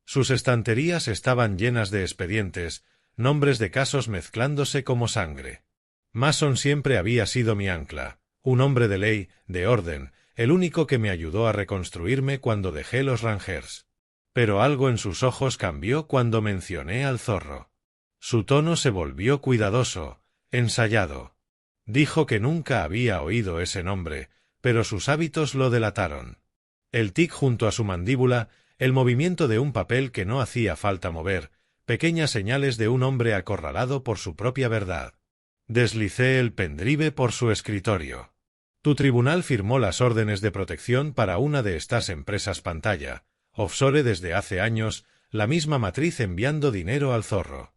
Sus estanterías estaban llenas de expedientes, nombres de casos mezclándose como sangre. Mason siempre había sido mi ancla, un hombre de ley, de orden, el único que me ayudó a reconstruirme cuando dejé los Rangers. Pero algo en sus ojos cambió cuando mencioné al zorro. Su tono se volvió cuidadoso, ensayado. Dijo que nunca había oído ese nombre, pero sus hábitos lo delataron. El tic junto a su mandíbula, el movimiento de un papel que no hacía falta mover, pequeñas señales de un hombre acorralado por su propia verdad. Deslicé el pendrive por su escritorio. Tu tribunal firmó las órdenes de protección para una de estas empresas pantalla, offshore desde hace años, la misma matriz enviando dinero al zorro.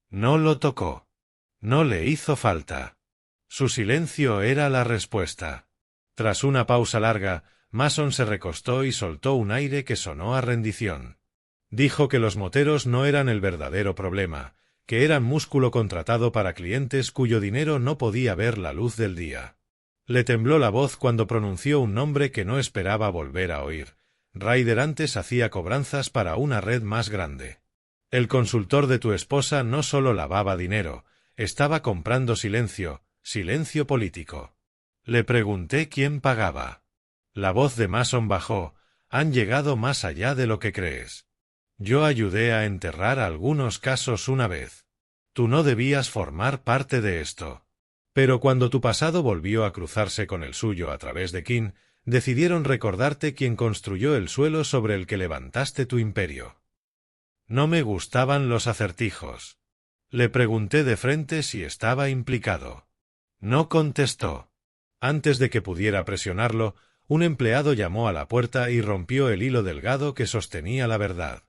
No lo tocó. No le hizo falta. Su silencio era la respuesta. Tras una pausa larga, Mason se recostó y soltó un aire que sonó a rendición. Dijo que los moteros no eran el verdadero problema, que eran músculo contratado para clientes cuyo dinero no podía ver la luz del día. Le tembló la voz cuando pronunció un nombre que no esperaba volver a oír. Ryder antes hacía cobranzas para una red más grande. El consultor de tu esposa no solo lavaba dinero, estaba comprando silencio, silencio político. Le pregunté quién pagaba. La voz de Mason bajó, han llegado más allá de lo que crees. Yo ayudé a enterrar algunos casos una vez. Tú no debías formar parte de esto. Pero cuando tu pasado volvió a cruzarse con el suyo a través de Kim, decidieron recordarte quien construyó el suelo sobre el que levantaste tu imperio. No me gustaban los acertijos. Le pregunté de frente si estaba implicado. No contestó. Antes de que pudiera presionarlo, un empleado llamó a la puerta y rompió el hilo delgado que sostenía la verdad.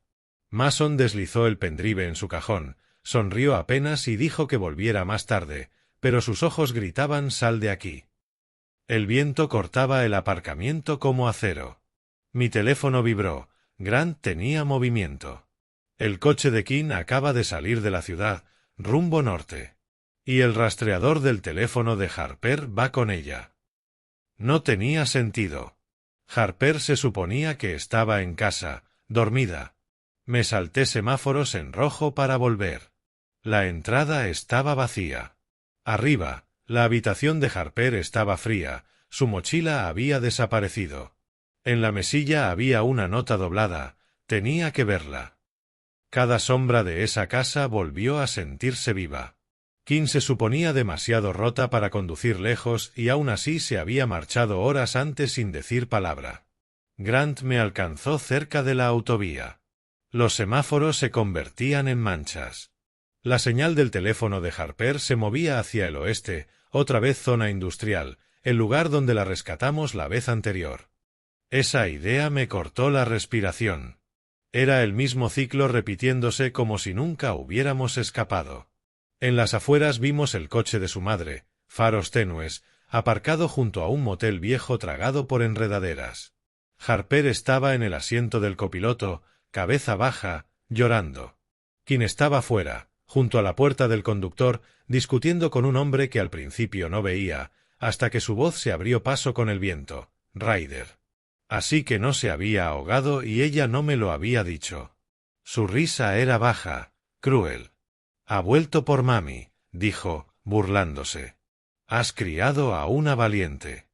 Mason deslizó el pendrive en su cajón, sonrió apenas y dijo que volviera más tarde, pero sus ojos gritaban «Sal de aquí». El viento cortaba el aparcamiento como acero. Mi teléfono vibró. Grant tenía movimiento. El coche de Kim acaba de salir de la ciudad, rumbo norte. Y el rastreador del teléfono de Harper va con ella. No tenía sentido. Harper se suponía que estaba en casa, dormida. Me salté semáforos en rojo para volver. La entrada estaba vacía. Arriba, la habitación de Harper estaba fría, su mochila había desaparecido. En la mesilla había una nota doblada, tenía que verla. Cada sombra de esa casa volvió a sentirse viva. Kim se suponía demasiado rota para conducir lejos y aún así se había marchado horas antes sin decir palabra. Grant me alcanzó cerca de la autovía. Los semáforos se convertían en manchas. La señal del teléfono de Harper se movía hacia el oeste, otra vez zona industrial, el lugar donde la rescatamos la vez anterior. Esa idea me cortó la respiración. Era el mismo ciclo repitiéndose como si nunca hubiéramos escapado. En las afueras vimos el coche de su madre, faros tenues, aparcado junto a un motel viejo tragado por enredaderas. Harper estaba en el asiento del copiloto, cabeza baja, llorando. Kim estaba fuera, junto a la puerta del conductor, discutiendo con un hombre que al principio no veía, hasta que su voz se abrió paso con el viento. Ryder. Así que no se había ahogado y ella no me lo había dicho. Su risa era baja, cruel. «Ha vuelto por mami», dijo, burlándose. «Has criado a una valiente».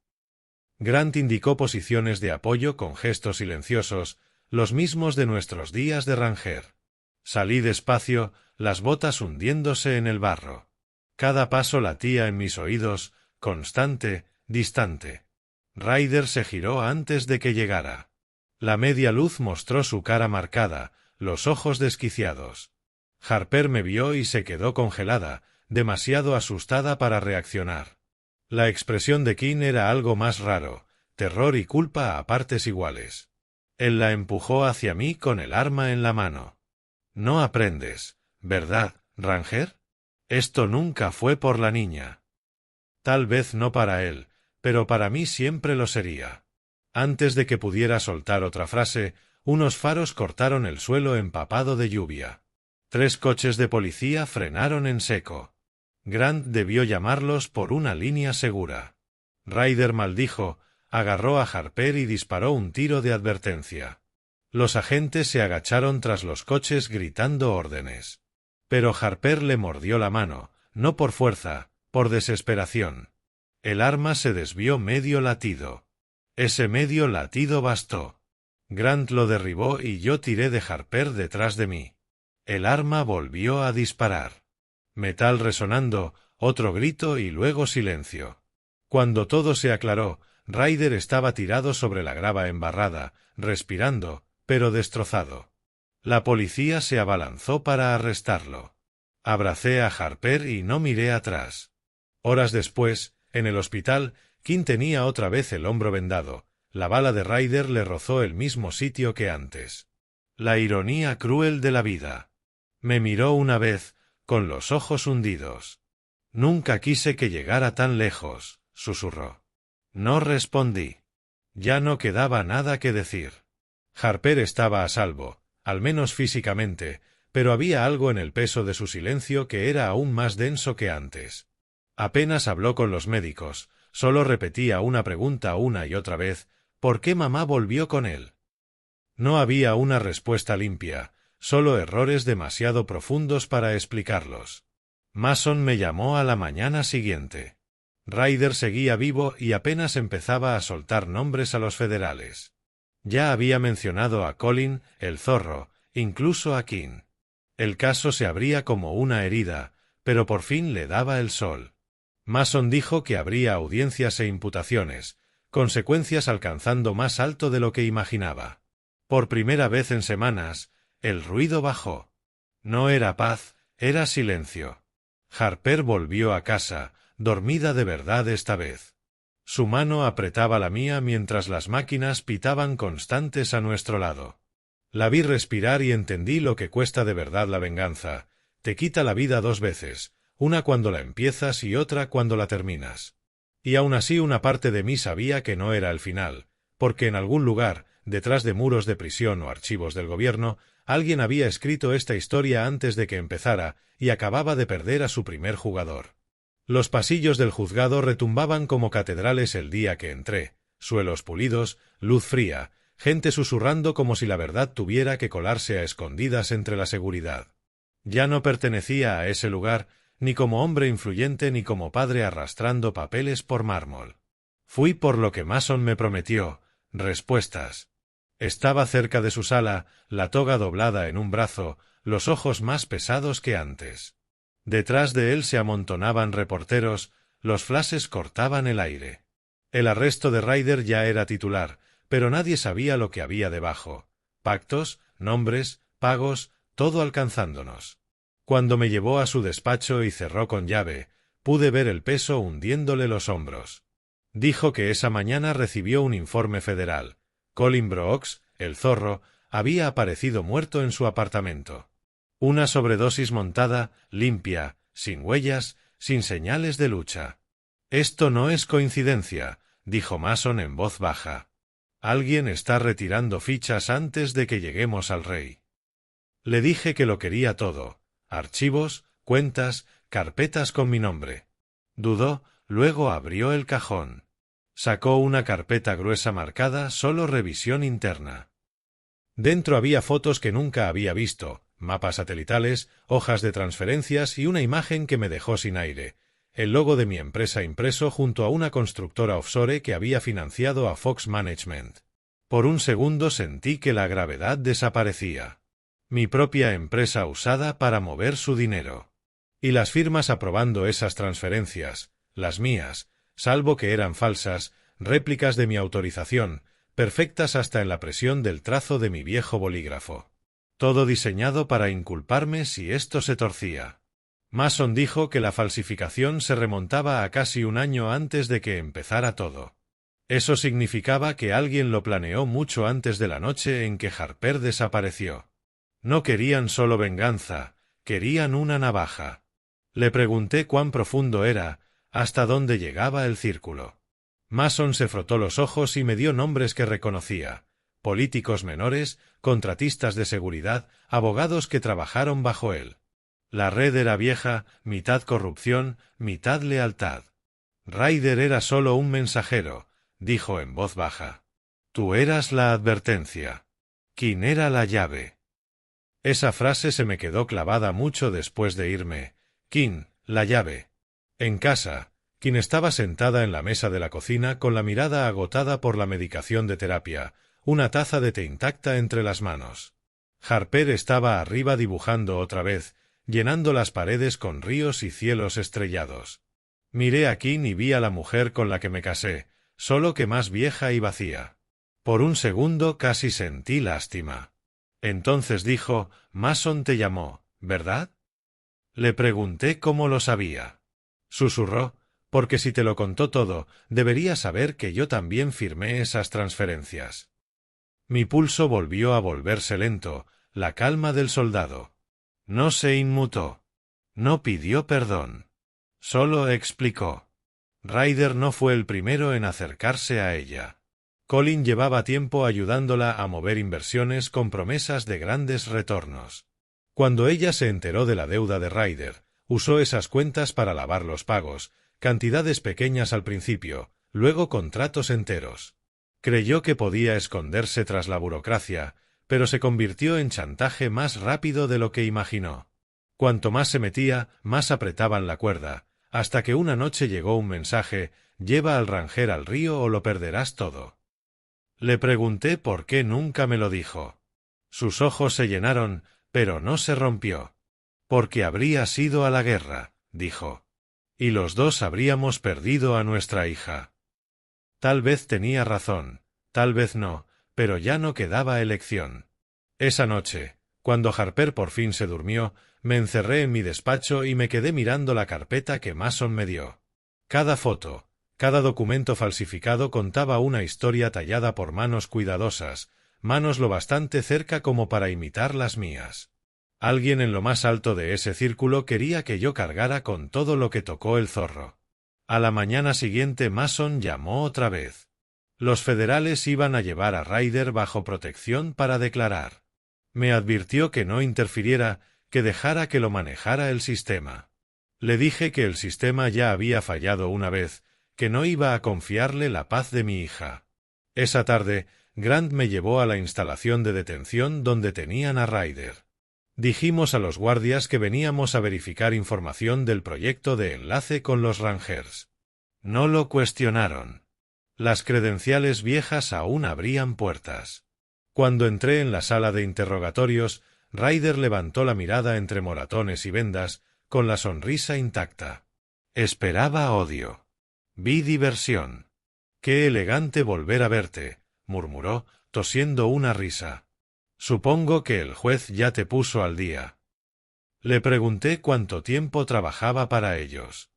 Grant indicó posiciones de apoyo con gestos silenciosos, los mismos de nuestros días de Ranger. Salí despacio, las botas hundiéndose en el barro. Cada paso latía en mis oídos, constante, distante. Ryder se giró antes de que llegara. La media luz mostró su cara marcada, los ojos desquiciados. Harper me vio y se quedó congelada, demasiado asustada para reaccionar. La expresión de Kim era algo más raro, terror y culpa a partes iguales. Él la empujó hacia mí con el arma en la mano. «No aprendes, ¿verdad, Ranger? Esto nunca fue por la niña». Tal vez no para él, pero para mí siempre lo sería. Antes de que pudiera soltar otra frase, unos faros cortaron el suelo empapado de lluvia. 3 coches de policía frenaron en seco. Grant debió llamarlos por una línea segura. Ryder maldijo, agarró a Harper y disparó un tiro de advertencia. Los agentes se agacharon tras los coches gritando órdenes. Pero Harper le mordió la mano, no por fuerza, por desesperación. El arma se desvió medio latido. Ese medio latido bastó. Grant lo derribó y yo tiré de Harper detrás de mí. El arma volvió a disparar. Metal resonando, otro grito y luego silencio. Cuando todo se aclaró, Ryder estaba tirado sobre la grava embarrada, respirando, pero destrozado. La policía se abalanzó para arrestarlo. Abracé a Harper y no miré atrás. Horas después, en el hospital, Kim tenía otra vez el hombro vendado. La bala de Ryder le rozó el mismo sitio que antes. La ironía cruel de la vida. Me miró una vez, con los ojos hundidos. «Nunca quise que llegara tan lejos», susurró. No respondí. Ya no quedaba nada que decir. Harper estaba a salvo, al menos físicamente, pero había algo en el peso de su silencio que era aún más denso que antes. Apenas habló con los médicos, solo repetía una pregunta una y otra vez: ¿por qué mamá volvió con él? No había una respuesta limpia, solo errores demasiado profundos para explicarlos. Mason me llamó a la mañana siguiente. Ryder seguía vivo y apenas empezaba a soltar nombres a los federales. Ya había mencionado a Colin, el zorro, incluso a Kim. El caso se abría como una herida, pero por fin le daba el sol. Mason dijo que habría audiencias e imputaciones, consecuencias alcanzando más alto de lo que imaginaba. Por primera vez en semanas, el ruido bajó. No era paz, era silencio. Harper volvió a casa, dormida de verdad esta vez. Su mano apretaba la mía mientras las máquinas pitaban constantes a nuestro lado. La vi respirar y entendí lo que cuesta de verdad la venganza. Te quita la vida 2 veces, una cuando la empiezas y otra cuando la terminas. Y aún así una parte de mí sabía que no era el final, porque en algún lugar, detrás de muros de prisión o archivos del gobierno, alguien había escrito esta historia antes de que empezara y acababa de perder a su primer jugador. Los pasillos del juzgado retumbaban como catedrales el día que entré, suelos pulidos, luz fría, gente susurrando como si la verdad tuviera que colarse a escondidas entre la seguridad. Ya no pertenecía a ese lugar, ni como hombre influyente ni como padre arrastrando papeles por mármol. Fui por lo que Mason me prometió, respuestas. Estaba cerca de su sala, la toga doblada en un brazo, los ojos más pesados que antes. Detrás de él se amontonaban reporteros, los flashes cortaban el aire. El arresto de Ryder ya era titular, pero nadie sabía lo que había debajo. Pactos, nombres, pagos, todo alcanzándonos. Cuando me llevó a su despacho y cerró con llave, pude ver el peso hundiéndole los hombros. Dijo que esa mañana recibió un informe federal. Colin Brooks, el zorro, había aparecido muerto en su apartamento. Una sobredosis montada, limpia, sin huellas, sin señales de lucha. Esto no es coincidencia, dijo Mason en voz baja. Alguien está retirando fichas antes de que lleguemos al rey. Le dije que lo quería todo. Archivos, cuentas, carpetas con mi nombre. Dudó, luego abrió el cajón. Sacó una carpeta gruesa marcada «Solo revisión interna». Dentro había fotos que nunca había visto, mapas satelitales, hojas de transferencias y una imagen que me dejó sin aire, el logo de mi empresa impreso junto a una constructora offshore que había financiado a Fox Management. Por un segundo sentí que la gravedad desaparecía. Mi propia empresa usada para mover su dinero. Y las firmas aprobando esas transferencias, las mías, salvo que eran falsas, réplicas de mi autorización, perfectas hasta en la presión del trazo de mi viejo bolígrafo. Todo diseñado para inculparme si esto se torcía. Mason dijo que la falsificación se remontaba a casi un año antes de que empezara todo. Eso significaba que alguien lo planeó mucho antes de la noche en que Harper desapareció. No querían solo venganza, querían una navaja. Le pregunté cuán profundo era, hasta dónde llegaba el círculo. Mason se frotó los ojos y me dio nombres que reconocía: políticos menores, contratistas de seguridad, abogados que trabajaron bajo él. La red era vieja, mitad corrupción, mitad lealtad. Ryder era solo un mensajero, dijo en voz baja. Tú eras la advertencia. ¿Quién era la llave? Esa frase se me quedó clavada mucho después de irme. Kim, la llave. En casa, Kim estaba sentada en la mesa de la cocina con la mirada agotada por la medicación de terapia, una taza de té intacta entre las manos. Harper estaba arriba dibujando otra vez, llenando las paredes con ríos y cielos estrellados. Miré a Kim y vi a la mujer con la que me casé, solo que más vieja y vacía. Por un segundo casi sentí lástima. Entonces dijo: Mason te llamó, ¿verdad? Le pregunté cómo lo sabía. Susurró: porque si te lo contó todo, deberías saber que yo también firmé esas transferencias. Mi pulso volvió a volverse lento, la calma del soldado. No se inmutó. No pidió perdón. Solo explicó. Ryder no fue el primero en acercarse a ella. Colin llevaba tiempo ayudándola a mover inversiones con promesas de grandes retornos. Cuando ella se enteró de la deuda de Ryder, usó esas cuentas para lavar los pagos, cantidades pequeñas al principio, luego contratos enteros. Creyó que podía esconderse tras la burocracia, pero se convirtió en chantaje más rápido de lo que imaginó. Cuanto más se metía, más apretaban la cuerda, hasta que una noche llegó un mensaje: lleva al Ranger al río o lo perderás todo. Le pregunté por qué nunca me lo dijo. Sus ojos se llenaron, pero no se rompió. Porque habría sido a la guerra, dijo. Y los dos habríamos perdido a nuestra hija. Tal vez tenía razón, tal vez no, pero ya no quedaba elección. Esa noche, cuando Harper por fin se durmió, me encerré en mi despacho y me quedé mirando la carpeta que Mason me dio. Cada foto, cada documento falsificado contaba una historia tallada por manos cuidadosas, manos lo bastante cerca como para imitar las mías. Alguien en lo más alto de ese círculo quería que yo cargara con todo lo que tocó el zorro. A la mañana siguiente Mason llamó otra vez. Los federales iban a llevar a Ryder bajo protección para declarar. Me advirtió que no interfiriera, que dejara que lo manejara el sistema. Le dije que el sistema ya había fallado una vez, que no iba a confiarle la paz de mi hija. Esa tarde, Grant me llevó a la instalación de detención donde tenían a Ryder. Dijimos a los guardias que veníamos a verificar información del proyecto de enlace con los Rangers. No lo cuestionaron. Las credenciales viejas aún abrían puertas. Cuando entré en la sala de interrogatorios, Ryder levantó la mirada entre moratones y vendas, con la sonrisa intacta. Esperaba odio. Vi diversión. Qué elegante volver a verte, murmuró, tosiendo una risa. Supongo que el juez ya te puso al día. Le pregunté cuánto tiempo trabajaba para ellos.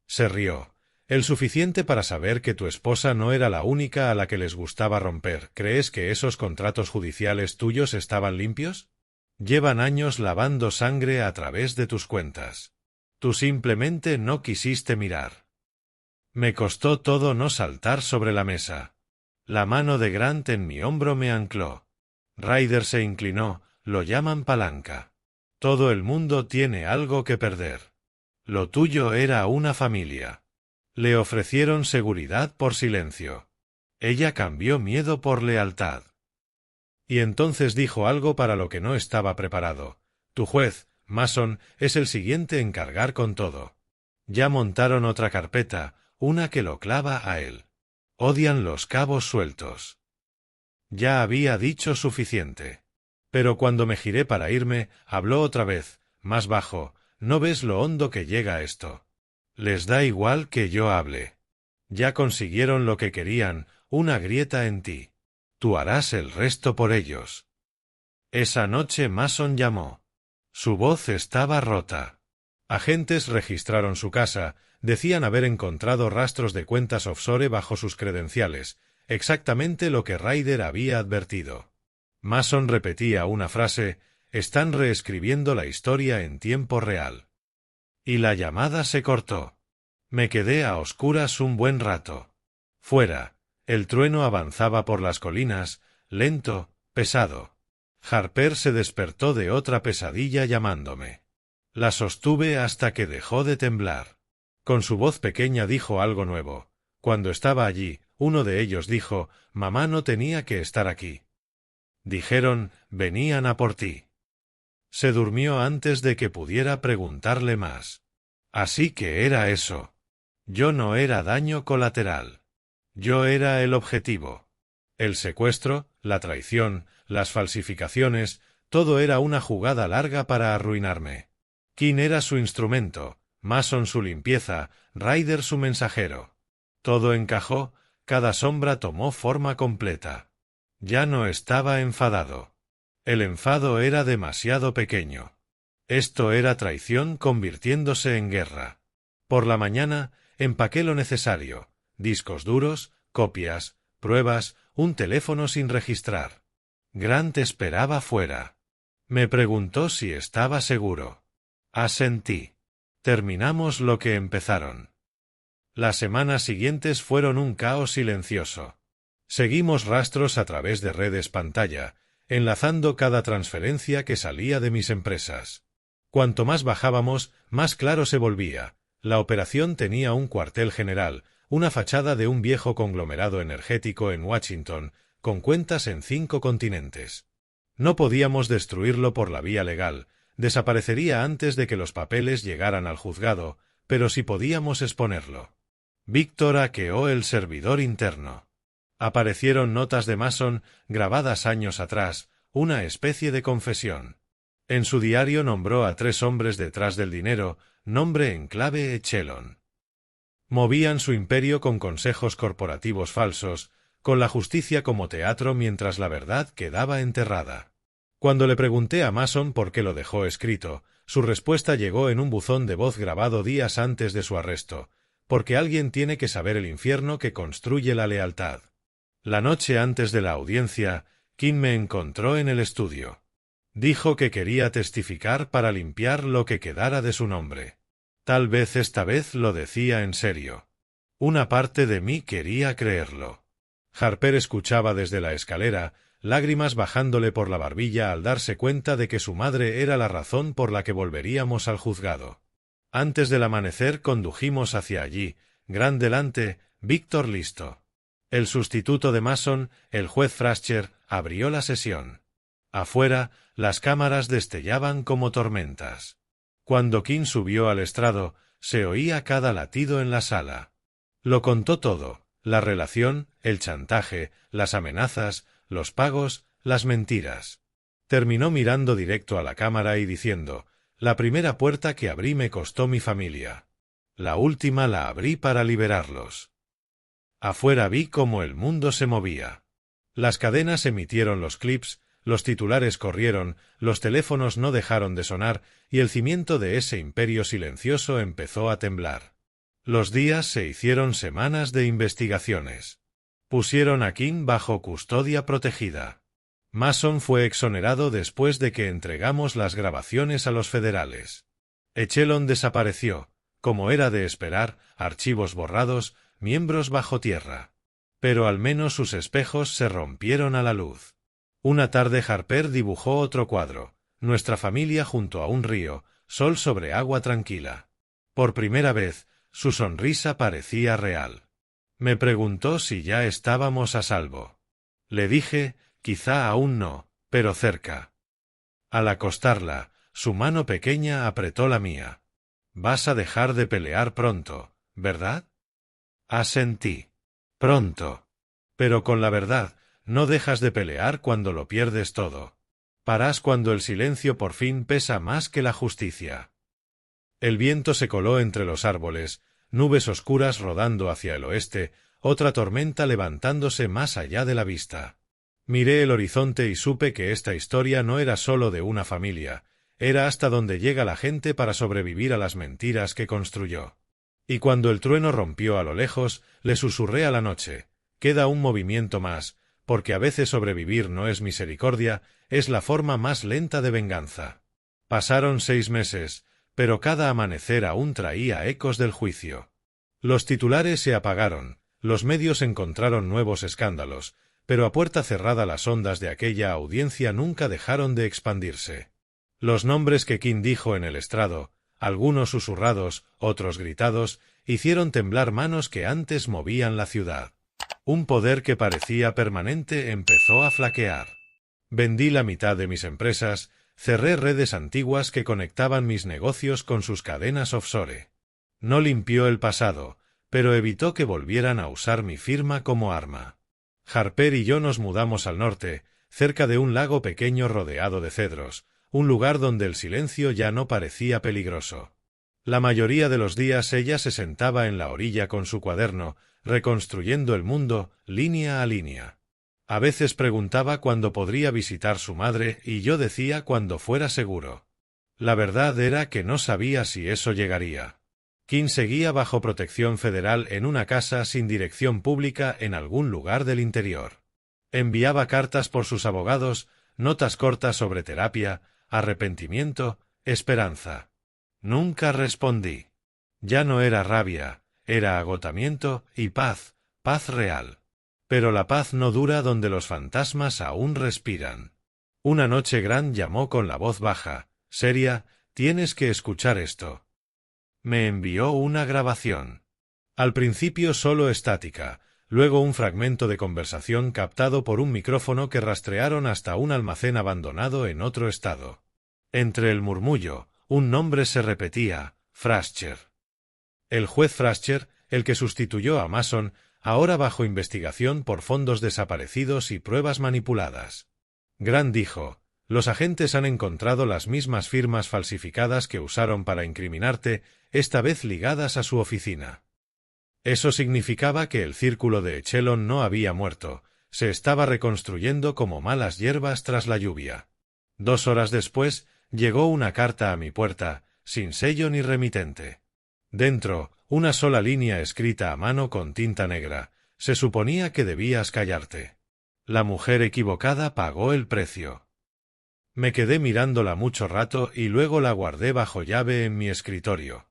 Se rió. El suficiente para saber que tu esposa no era la única a la que les gustaba romper. ¿Crees que esos contratos judiciales tuyos estaban limpios? Llevan años lavando sangre a través de tus cuentas. Tú simplemente no quisiste mirar. Me costó todo no saltar sobre la mesa. La mano de Grant en mi hombro me ancló. Ryder se inclinó, lo llaman palanca. Todo el mundo tiene algo que perder. Lo tuyo era una familia. Le ofrecieron seguridad por silencio. Ella cambió miedo por lealtad. Y entonces dijo algo para lo que no estaba preparado. Tu juez, Mason, es el siguiente en cargar con todo. Ya montaron otra carpeta, una que lo clava a él. Odian los cabos sueltos. Ya había dicho suficiente. Pero cuando me giré para irme, habló otra vez, más bajo. ¿No ves lo hondo que llega esto? Les da igual que yo hable. Ya consiguieron lo que querían, una grieta en ti. Tú harás el resto por ellos. Esa noche Mason llamó. Su voz estaba rota. Agentes registraron su casa, decían haber encontrado rastros de cuentas offshore bajo sus credenciales, exactamente lo que Ryder había advertido. Mason repetía una frase: están reescribiendo la historia en tiempo real. Y la llamada se cortó. Me quedé a oscuras un buen rato. Fuera, el trueno avanzaba por las colinas, lento, pesado. Harper se despertó de otra pesadilla llamándome. La sostuve hasta que dejó de temblar. Con su voz pequeña dijo algo nuevo. Cuando estaba allí, uno de ellos dijo: mamá no tenía que estar aquí. Dijeron: venían a por ti. Se durmió antes de que pudiera preguntarle más. Así que era eso. Yo no era daño colateral. Yo era el objetivo. El secuestro, la traición, las falsificaciones, todo era una jugada larga para arruinarme. King era su instrumento, Mason su limpieza, Ryder su mensajero. Todo encajó, cada sombra tomó forma completa. Ya no estaba enfadado. El enfado era demasiado pequeño. Esto era traición convirtiéndose en guerra. Por la mañana, empaqué lo necesario: discos duros, copias, pruebas, un teléfono sin registrar. Grant esperaba fuera. Me preguntó si estaba seguro. Asentí. Terminamos lo que empezaron. Las semanas siguientes fueron un caos silencioso. Seguimos rastros a través de redes pantalla, enlazando cada transferencia que salía de mis empresas. Cuanto más bajábamos, más claro se volvía. La operación tenía un cuartel general, una fachada de un viejo conglomerado energético en Washington, con cuentas en 5 continentes. No podíamos destruirlo por la vía legal, desaparecería antes de que los papeles llegaran al juzgado, pero sí podíamos exponerlo. Víctor hackeó el servidor interno. Aparecieron notas de Mason grabadas años atrás, una especie de confesión. En su diario nombró a 3 hombres detrás del dinero, nombre en clave Echelon. Movían su imperio con consejos corporativos falsos, con la justicia como teatro mientras la verdad quedaba enterrada. Cuando le pregunté a Mason por qué lo dejó escrito, su respuesta llegó en un buzón de voz grabado días antes de su arresto: porque alguien tiene que saber el infierno que construye la lealtad. La noche antes de la audiencia, King me encontró en el estudio. Dijo que quería testificar para limpiar lo que quedara de su nombre. Tal vez esta vez lo decía en serio. Una parte de mí quería creerlo. Harper escuchaba desde la escalera, lágrimas bajándole por la barbilla al darse cuenta de que su madre era la razón por la que volveríamos al juzgado. Antes del amanecer condujimos hacia allí, Grant delante, Víctor listo. El sustituto de Mason, el juez Frascher, abrió la sesión. Afuera, las cámaras destellaban como tormentas. Cuando King subió al estrado, se oía cada latido en la sala. Lo contó todo: la relación, el chantaje, las amenazas, los pagos, las mentiras. Terminó mirando directo a la cámara y diciendo: La primera puerta que abrí me costó mi familia. La última la abrí para liberarlos. Afuera vi cómo el mundo se movía. Las cadenas emitieron los clips, los titulares corrieron, los teléfonos no dejaron de sonar, y el cimiento de ese imperio silencioso empezó a temblar. Los días se hicieron semanas de investigaciones. Pusieron a King bajo custodia protegida. Mason fue exonerado después de que entregamos las grabaciones a los federales. Echelon desapareció, como era de esperar, archivos borrados, miembros bajo tierra. Pero al menos sus espejos se rompieron a la luz. Una tarde Harper dibujó otro cuadro, nuestra familia junto a un río, sol sobre agua tranquila. Por primera vez, su sonrisa parecía real. Me preguntó si ya estábamos a salvo. Le dije, quizá aún no, pero cerca. Al acostarla, su mano pequeña apretó la mía. Vas a dejar de pelear pronto, ¿verdad? Asentí. Pronto. Pero con la verdad, no dejas de pelear cuando lo pierdes todo. Parás cuando el silencio por fin pesa más que la justicia. El viento se coló entre los árboles, nubes oscuras rodando hacia el oeste, otra tormenta levantándose más allá de la vista. Miré el horizonte y supe que esta historia no era solo de una familia, era hasta donde llega la gente para sobrevivir a las mentiras que construyó. Y cuando el trueno rompió a lo lejos, le susurré a la noche, queda un movimiento más, porque a veces sobrevivir no es misericordia, es la forma más lenta de venganza. Pasaron 6 meses, pero cada amanecer aún traía ecos del juicio. Los titulares se apagaron, los medios encontraron nuevos escándalos, pero a puerta cerrada las ondas de aquella audiencia nunca dejaron de expandirse. Los nombres que King dijo en el estrado, algunos susurrados, otros gritados, hicieron temblar manos que antes movían la ciudad. Un poder que parecía permanente empezó a flaquear. Vendí la mitad de mis empresas, cerré redes antiguas que conectaban mis negocios con sus cadenas offshore. No limpió el pasado, pero evitó que volvieran a usar mi firma como arma. Harper y yo nos mudamos al norte, cerca de un lago pequeño rodeado de cedros, un lugar donde el silencio ya no parecía peligroso. La mayoría de los días ella se sentaba en la orilla con su cuaderno, reconstruyendo el mundo, línea a línea. A veces preguntaba cuándo podría visitar su madre y yo decía cuando fuera seguro. La verdad era que no sabía si eso llegaría. King seguía bajo protección federal en una casa sin dirección pública en algún lugar del interior. Enviaba cartas por sus abogados, notas cortas sobre terapia, arrepentimiento, esperanza. Nunca respondí. Ya no era rabia, era agotamiento y paz, paz real. Pero la paz no dura donde los fantasmas aún respiran. Una noche Grant llamó con la voz baja, seria, tienes que escuchar esto. Me envió una grabación. Al principio solo estática, luego un fragmento de conversación captado por un micrófono que rastrearon hasta un almacén abandonado en otro estado. Entre el murmullo, un nombre se repetía, Frascher. El juez Frascher, el que sustituyó a Mason, ahora bajo investigación por fondos desaparecidos y pruebas manipuladas. Grant dijo, los agentes han encontrado las mismas firmas falsificadas que usaron para incriminarte, esta vez ligadas a su oficina. Eso significaba que el círculo de Echelon no había muerto, se estaba reconstruyendo como malas hierbas tras la lluvia. 2 horas después, llegó una carta a mi puerta, sin sello ni remitente. Dentro, una sola línea escrita a mano con tinta negra, se suponía que debías callarte. La mujer equivocada pagó el precio. Me quedé mirándola mucho rato y luego la guardé bajo llave en mi escritorio.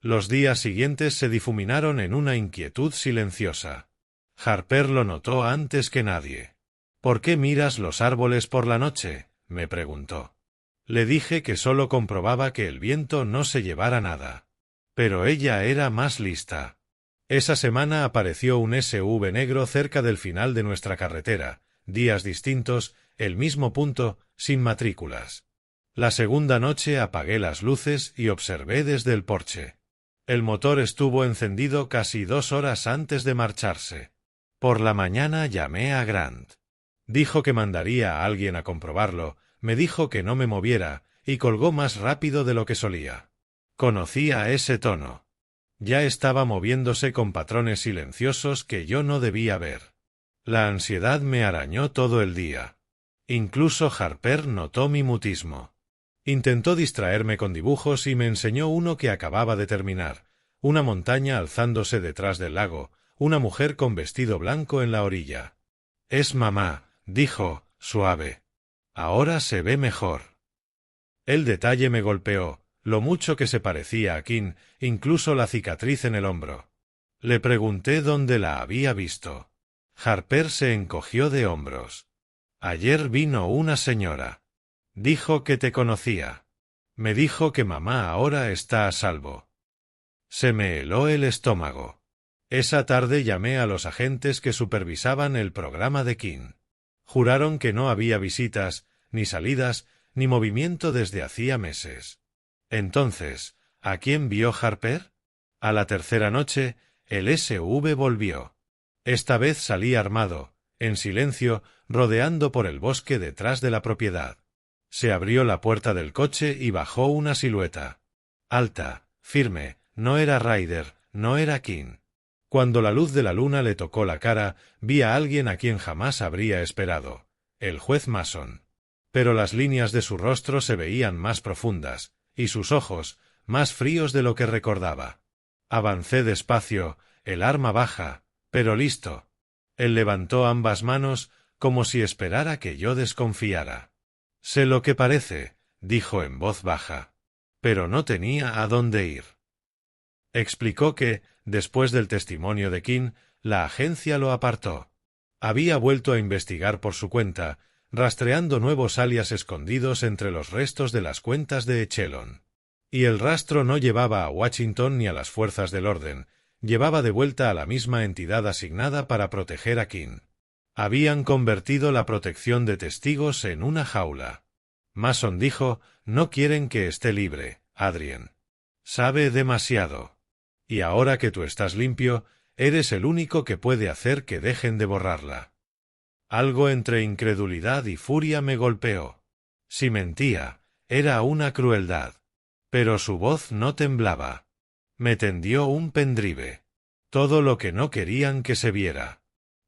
Los días siguientes se difuminaron en una inquietud silenciosa. Harper lo notó antes que nadie. ¿Por qué miras los árboles por la noche?, me preguntó. Le dije que solo comprobaba que el viento no se llevara nada. Pero ella era más lista. Esa semana apareció un SUV negro cerca del final de nuestra carretera, días distintos, el mismo punto, sin matrículas. La segunda noche apagué las luces y observé desde el porche. El motor estuvo encendido casi 2 horas antes de marcharse. Por la mañana llamé a Grant. Dijo que mandaría a alguien a comprobarlo, me dijo que no me moviera, y colgó más rápido de lo que solía. Conocía ese tono. Ya estaba moviéndose con patrones silenciosos que yo no debía ver. La ansiedad me arañó todo el día. Incluso Harper notó mi mutismo. Intentó distraerme con dibujos y me enseñó uno que acababa de terminar, una montaña alzándose detrás del lago, una mujer con vestido blanco en la orilla. «Es mamá», dijo, suave. «Ahora se ve mejor». El detalle me golpeó, lo mucho que se parecía a Kim, incluso la cicatriz en el hombro. Le pregunté dónde la había visto. Harper se encogió de hombros. «Ayer vino una señora. Dijo que te conocía. Me dijo que mamá ahora está a salvo». Se me heló el estómago. Esa tarde llamé a los agentes que supervisaban el programa de Kim. Juraron que no había visitas, ni salidas, ni movimiento desde hacía meses. Entonces, ¿a quién vio Harper? A la tercera noche, el SV volvió. Esta vez salí armado, en silencio, rodeando por el bosque detrás de la propiedad. Se abrió la puerta del coche y bajó una silueta. Alta, firme, no era Ryder, no era Kim. Cuando la luz de la luna le tocó la cara, vi a alguien a quien jamás habría esperado, el juez Mason. Pero las líneas de su rostro se veían más profundas, y sus ojos, más fríos de lo que recordaba. Avancé despacio, el arma baja, pero listo. Él levantó ambas manos, como si esperara que yo desconfiara. «Sé lo que parece», dijo en voz baja. Pero no tenía a dónde ir. Explicó que, después del testimonio de Kim, la agencia lo apartó. Había vuelto a investigar por su cuenta, rastreando nuevos alias escondidos entre los restos de las cuentas de Echelon. Y el rastro no llevaba a Washington ni a las fuerzas del orden, llevaba de vuelta a la misma entidad asignada para proteger a Kim. Habían convertido la protección de testigos en una jaula. Mason dijo, «No quieren que esté libre, Adrien. Sabe demasiado. Y ahora que tú estás limpio, eres el único que puede hacer que dejen de borrarla». Algo entre incredulidad y furia me golpeó. Si mentía, era una crueldad. Pero su voz no temblaba. Me tendió un pendrive. Todo lo que no querían que se viera.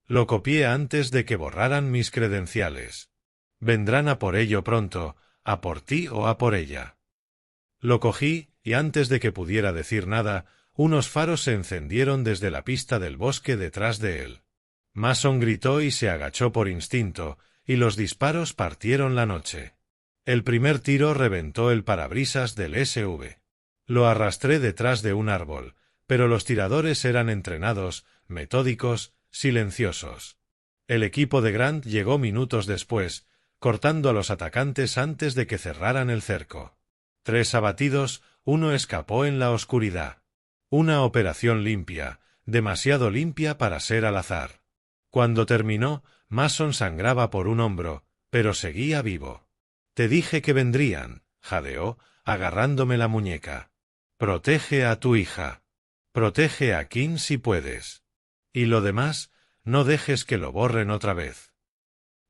Lo copié antes de que borraran mis credenciales. Vendrán a por ello pronto, a por ti o a por ella. Lo cogí, y antes de que pudiera decir nada, unos faros se encendieron desde la pista del bosque detrás de él. Mason gritó y se agachó por instinto, y los disparos partieron la noche. El primer tiro reventó el parabrisas del SV. Lo arrastré detrás de un árbol, pero los tiradores eran entrenados, metódicos, silenciosos. El equipo de Grant llegó minutos después, cortando a los atacantes antes de que cerraran el cerco. 3 abatidos, uno escapó en la oscuridad. Una operación limpia, demasiado limpia para ser al azar. Cuando terminó, Mason sangraba por un hombro, pero seguía vivo. «Te dije que vendrían», jadeó, agarrándome la muñeca. «Protege a tu hija. Protege a Kim si puedes. Y lo demás, no dejes que lo borren otra vez».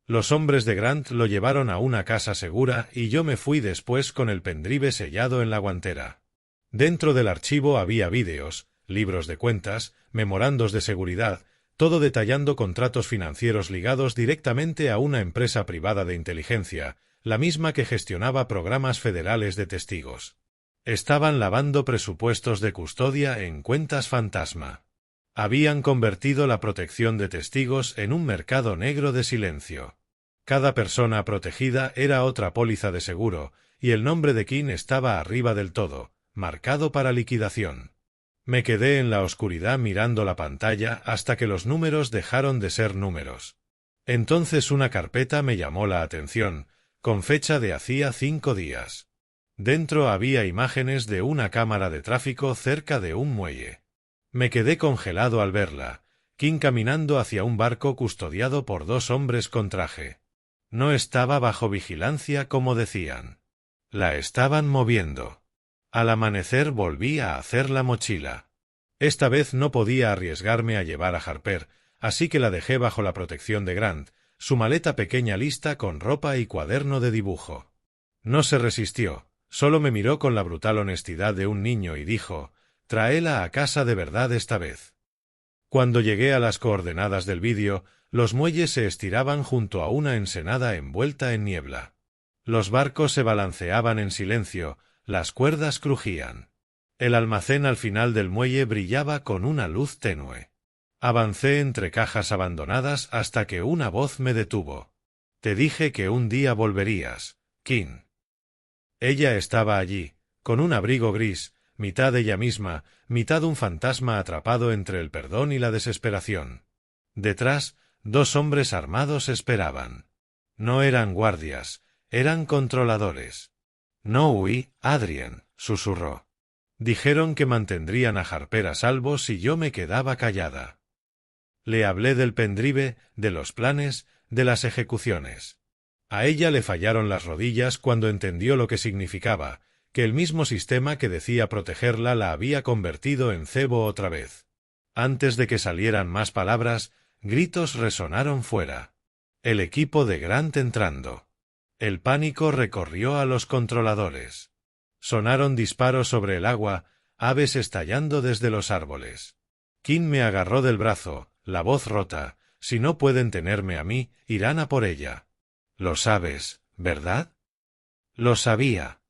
Los hombres de Grant lo llevaron a una casa segura y yo me fui después con el pendrive sellado en la guantera. Dentro del archivo había vídeos, libros de cuentas, memorandos de seguridad, todo detallando contratos financieros ligados directamente a una empresa privada de inteligencia, la misma que gestionaba programas federales de testigos. Estaban lavando presupuestos de custodia en cuentas fantasma. Habían convertido la protección de testigos en un mercado negro de silencio. Cada persona protegida era otra póliza de seguro, y el nombre de Kim estaba arriba del todo, marcado para liquidación. Me quedé en la oscuridad mirando la pantalla hasta que los números dejaron de ser números. Entonces una carpeta me llamó la atención, con fecha de hacía 5 días. Dentro había imágenes de una cámara de tráfico cerca de un muelle. Me quedé congelado al verla, Kim caminando hacia un barco custodiado por 2 hombres con traje. No estaba bajo vigilancia como decían. La estaban moviendo. Al amanecer volví a hacer la mochila. Esta vez no podía arriesgarme a llevar a Harper, así que la dejé bajo la protección de Grant, su maleta pequeña lista con ropa y cuaderno de dibujo. No se resistió, solo me miró con la brutal honestidad de un niño y dijo: «Tráela a casa de verdad esta vez». Cuando llegué a las coordenadas del vídeo, los muelles se estiraban junto a una ensenada envuelta en niebla. Los barcos se balanceaban en silencio, las cuerdas crujían. El almacén al final del muelle brillaba con una luz tenue. Avancé entre cajas abandonadas hasta que una voz me detuvo. «Te dije que un día volverías, Kim». Ella estaba allí, con un abrigo gris, mitad ella misma, mitad un fantasma atrapado entre el perdón y la desesperación. Detrás, 2 hombres armados esperaban. No eran guardias, eran controladores. «No huí, Adrien», susurró. «Dijeron que mantendrían a Harper a salvo si yo me quedaba callada». Le hablé del pendrive, de los planes, de las ejecuciones. A ella le fallaron las rodillas cuando entendió lo que significaba, que el mismo sistema que decía protegerla la había convertido en cebo otra vez. Antes de que salieran más palabras, gritos resonaron fuera. El equipo de Grant entrando. El pánico recorrió a los controladores. Sonaron disparos sobre el agua, aves estallando desde los árboles. Kim me agarró del brazo, la voz rota: «Si no pueden tenerme a mí, irán a por ella». «Lo sabes, ¿verdad?» Lo sabía.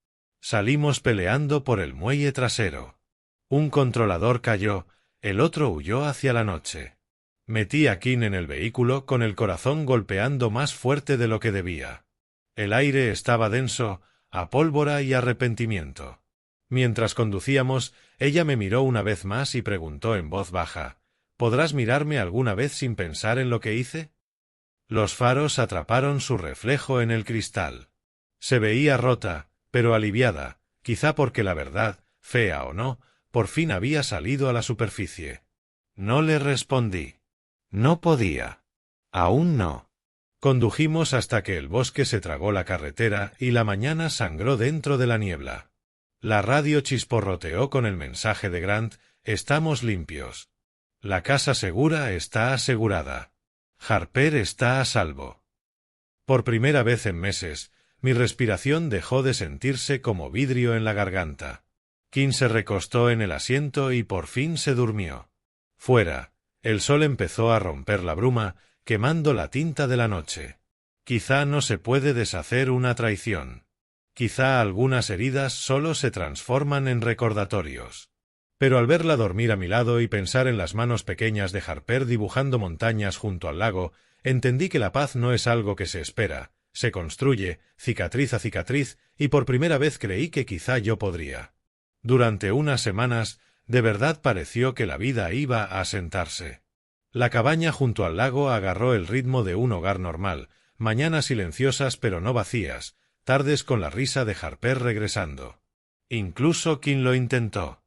Salimos peleando por el muelle trasero. Un controlador cayó, el otro huyó hacia la noche. Metí a Kim en el vehículo con el corazón golpeando más fuerte de lo que debía. El aire estaba denso, a pólvora y arrepentimiento. Mientras conducíamos, ella me miró una vez más y preguntó en voz baja: «¿Podrás mirarme alguna vez sin pensar en lo que hice?» Los faros atraparon su reflejo en el cristal. Se veía rota, pero aliviada, quizá porque la verdad, fea o no, por fin había salido a la superficie. No le respondí. No podía. Aún no. Condujimos hasta que el bosque se tragó la carretera y la mañana sangró dentro de la niebla. La radio chisporroteó con el mensaje de Grant: «Estamos limpios. La casa segura está asegurada. Harper está a salvo». Por primera vez en meses, mi respiración dejó de sentirse como vidrio en la garganta. Kim se recostó en el asiento y por fin se durmió. Fuera, el sol empezó a romper la bruma, quemando la tinta de la noche. Quizá no se puede deshacer una traición. Quizá algunas heridas solo se transforman en recordatorios. Pero al verla dormir a mi lado y pensar en las manos pequeñas de Harper dibujando montañas junto al lago, entendí que la paz no es algo que se espera, se construye, cicatriz a cicatriz, y por primera vez creí que quizá yo podría. Durante unas semanas, de verdad pareció que la vida iba a asentarse. La cabaña junto al lago agarró el ritmo de un hogar normal, mañanas silenciosas pero no vacías, tardes con la risa de Harper regresando. Incluso Kim lo intentó.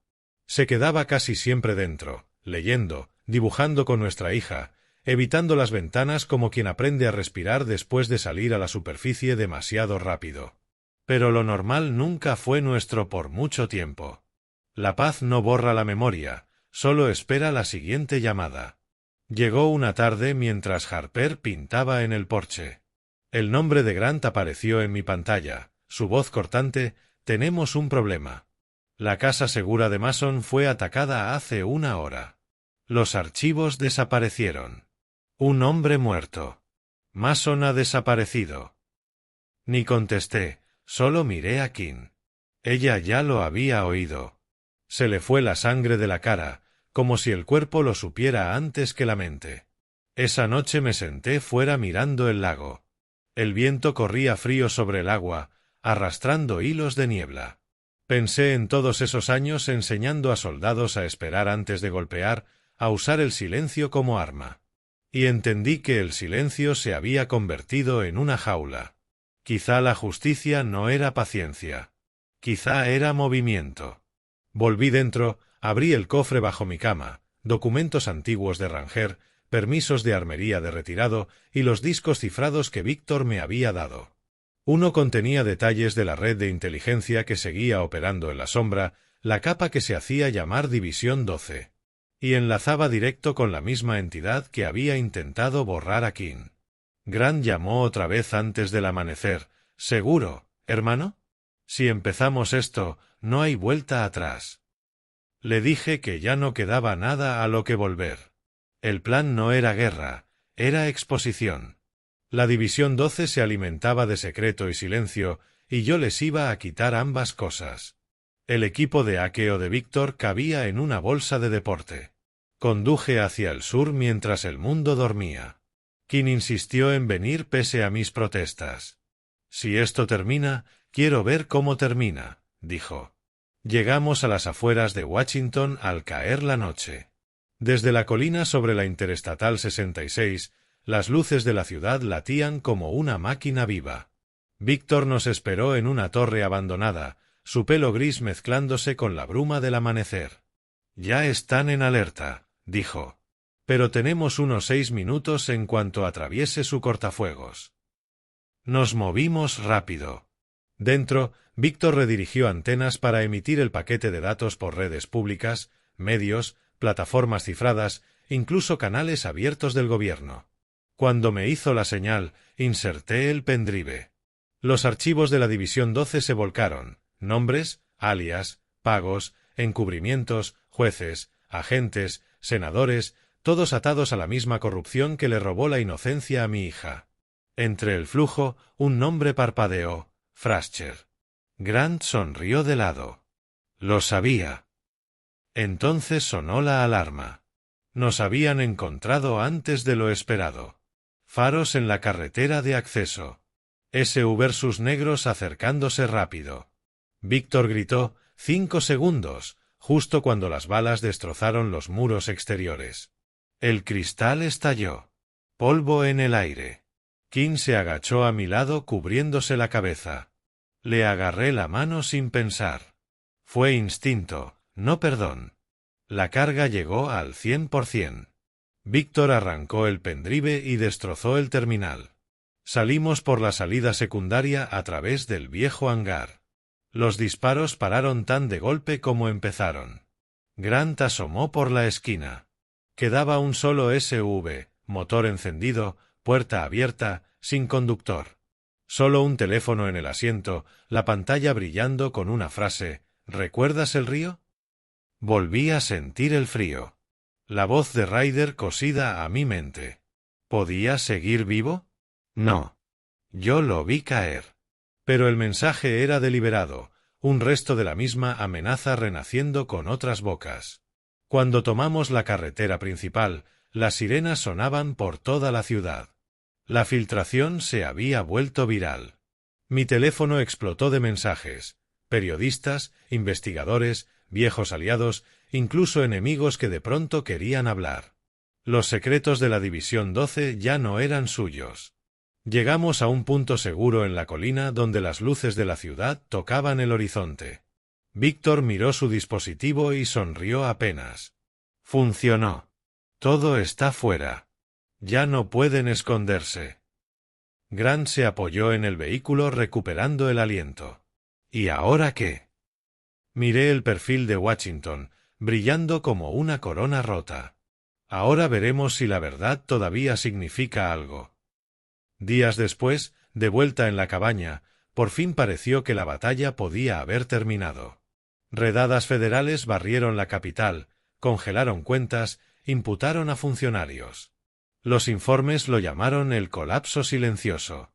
Se quedaba casi siempre dentro, leyendo, dibujando con nuestra hija, evitando las ventanas como quien aprende a respirar después de salir a la superficie demasiado rápido. Pero lo normal nunca fue nuestro por mucho tiempo. La paz no borra la memoria, solo espera la siguiente llamada. Llegó una tarde mientras Harper pintaba en el porche. El nombre de Grant apareció en mi pantalla, su voz cortante: «Tenemos un problema. La casa segura de Mason fue atacada hace 1 hora. Los archivos desaparecieron. Un hombre muerto. Mason ha desaparecido». Ni contesté, solo miré a Kim. Ella ya lo había oído. Se le fue la sangre de la cara, como si el cuerpo lo supiera antes que la mente. Esa noche me senté fuera mirando el lago. El viento corría frío sobre el agua, arrastrando hilos de niebla. Pensé en todos esos años enseñando a soldados a esperar antes de golpear, a usar el silencio como arma. Y entendí que el silencio se había convertido en una jaula. Quizá la justicia no era paciencia. Quizá era movimiento. Volví dentro, abrí el cofre bajo mi cama, documentos antiguos de Ranger, permisos de armería de retirado y los discos cifrados que Víctor me había dado. Uno contenía detalles de la red de inteligencia que seguía operando en la sombra, la capa que se hacía llamar División 12. Y enlazaba directo con la misma entidad que había intentado borrar a Kim. Grant llamó otra vez antes del amanecer. «Seguro», ¿Hermano? Si empezamos esto, no hay vuelta atrás. Le dije que ya no quedaba nada a lo que volver. El plan no era guerra, era exposición. La División 12 se alimentaba de secreto y silencio, y yo les iba a quitar ambas cosas. El equipo de hackeo de Víctor cabía en una bolsa de deporte. Conduje hacia el sur mientras el mundo dormía. Kim insistió en venir pese a mis protestas. Si esto termina, quiero ver cómo termina, dijo. Llegamos a las afueras de Washington al caer la noche. Desde la colina sobre la Interestatal 66, las luces de la ciudad latían como una máquina viva. Víctor nos esperó en una torre abandonada, su pelo gris mezclándose con la bruma del amanecer. Ya están en alerta, dijo. Pero tenemos unos 6 minutos en cuanto atraviese su cortafuegos. Nos movimos rápido. Dentro, Víctor redirigió antenas para emitir el paquete de datos por redes públicas, medios, plataformas cifradas, incluso canales abiertos del gobierno. Cuando me hizo la señal, inserté el pendrive. Los archivos de la División 12 se volcaron: nombres, alias, pagos, encubrimientos, jueces, agentes, senadores, todos atados a la misma corrupción que le robó la inocencia a mi hija. Entre el flujo, un nombre parpadeó: Frascher. Grant sonrió de lado. Lo sabía. Entonces sonó la alarma. Nos habían encontrado antes de lo esperado. Faros en la carretera de acceso. SUVs negros acercándose rápido. Víctor gritó: 5 segundos, justo cuando las balas destrozaron los muros exteriores. El cristal estalló. Polvo en el aire. Kim se agachó a mi lado cubriéndose la cabeza. Le agarré la mano sin pensar. Fue instinto, no perdón. La carga llegó al 100%. Víctor arrancó el pendrive y destrozó el terminal. Salimos por la salida secundaria a través del viejo hangar. Los disparos pararon tan de golpe como empezaron. Grant asomó por la esquina. Quedaba un solo SUV, motor encendido, puerta abierta, sin conductor. Solo un teléfono en el asiento, la pantalla brillando con una frase: ¿recuerdas el río? Volví a sentir el frío. La voz de Ryder cosida a mi mente. ¿Podía seguir vivo? No. Yo lo vi caer. Pero el mensaje era deliberado, un resto de la misma amenaza renaciendo con otras bocas. Cuando tomamos la carretera principal, las sirenas sonaban por toda la ciudad. La filtración se había vuelto viral. Mi teléfono explotó de mensajes: periodistas, investigadores, viejos aliados, incluso enemigos que de pronto querían hablar. Los secretos de la División 12 ya no eran suyos. Llegamos a un punto seguro en la colina donde las luces de la ciudad tocaban el horizonte. Víctor miró su dispositivo y sonrió apenas. Funcionó. Todo está fuera. Ya no pueden esconderse. Grant se apoyó en el vehículo recuperando el aliento. ¿Y ahora qué? Miré el perfil de Washington, brillando como una corona rota. Ahora veremos si la verdad todavía significa algo. Días después, de vuelta en la cabaña, por fin pareció que la batalla podía haber terminado. Redadas federales barrieron la capital, congelaron cuentas, imputaron a funcionarios. Los informes lo llamaron el colapso silencioso.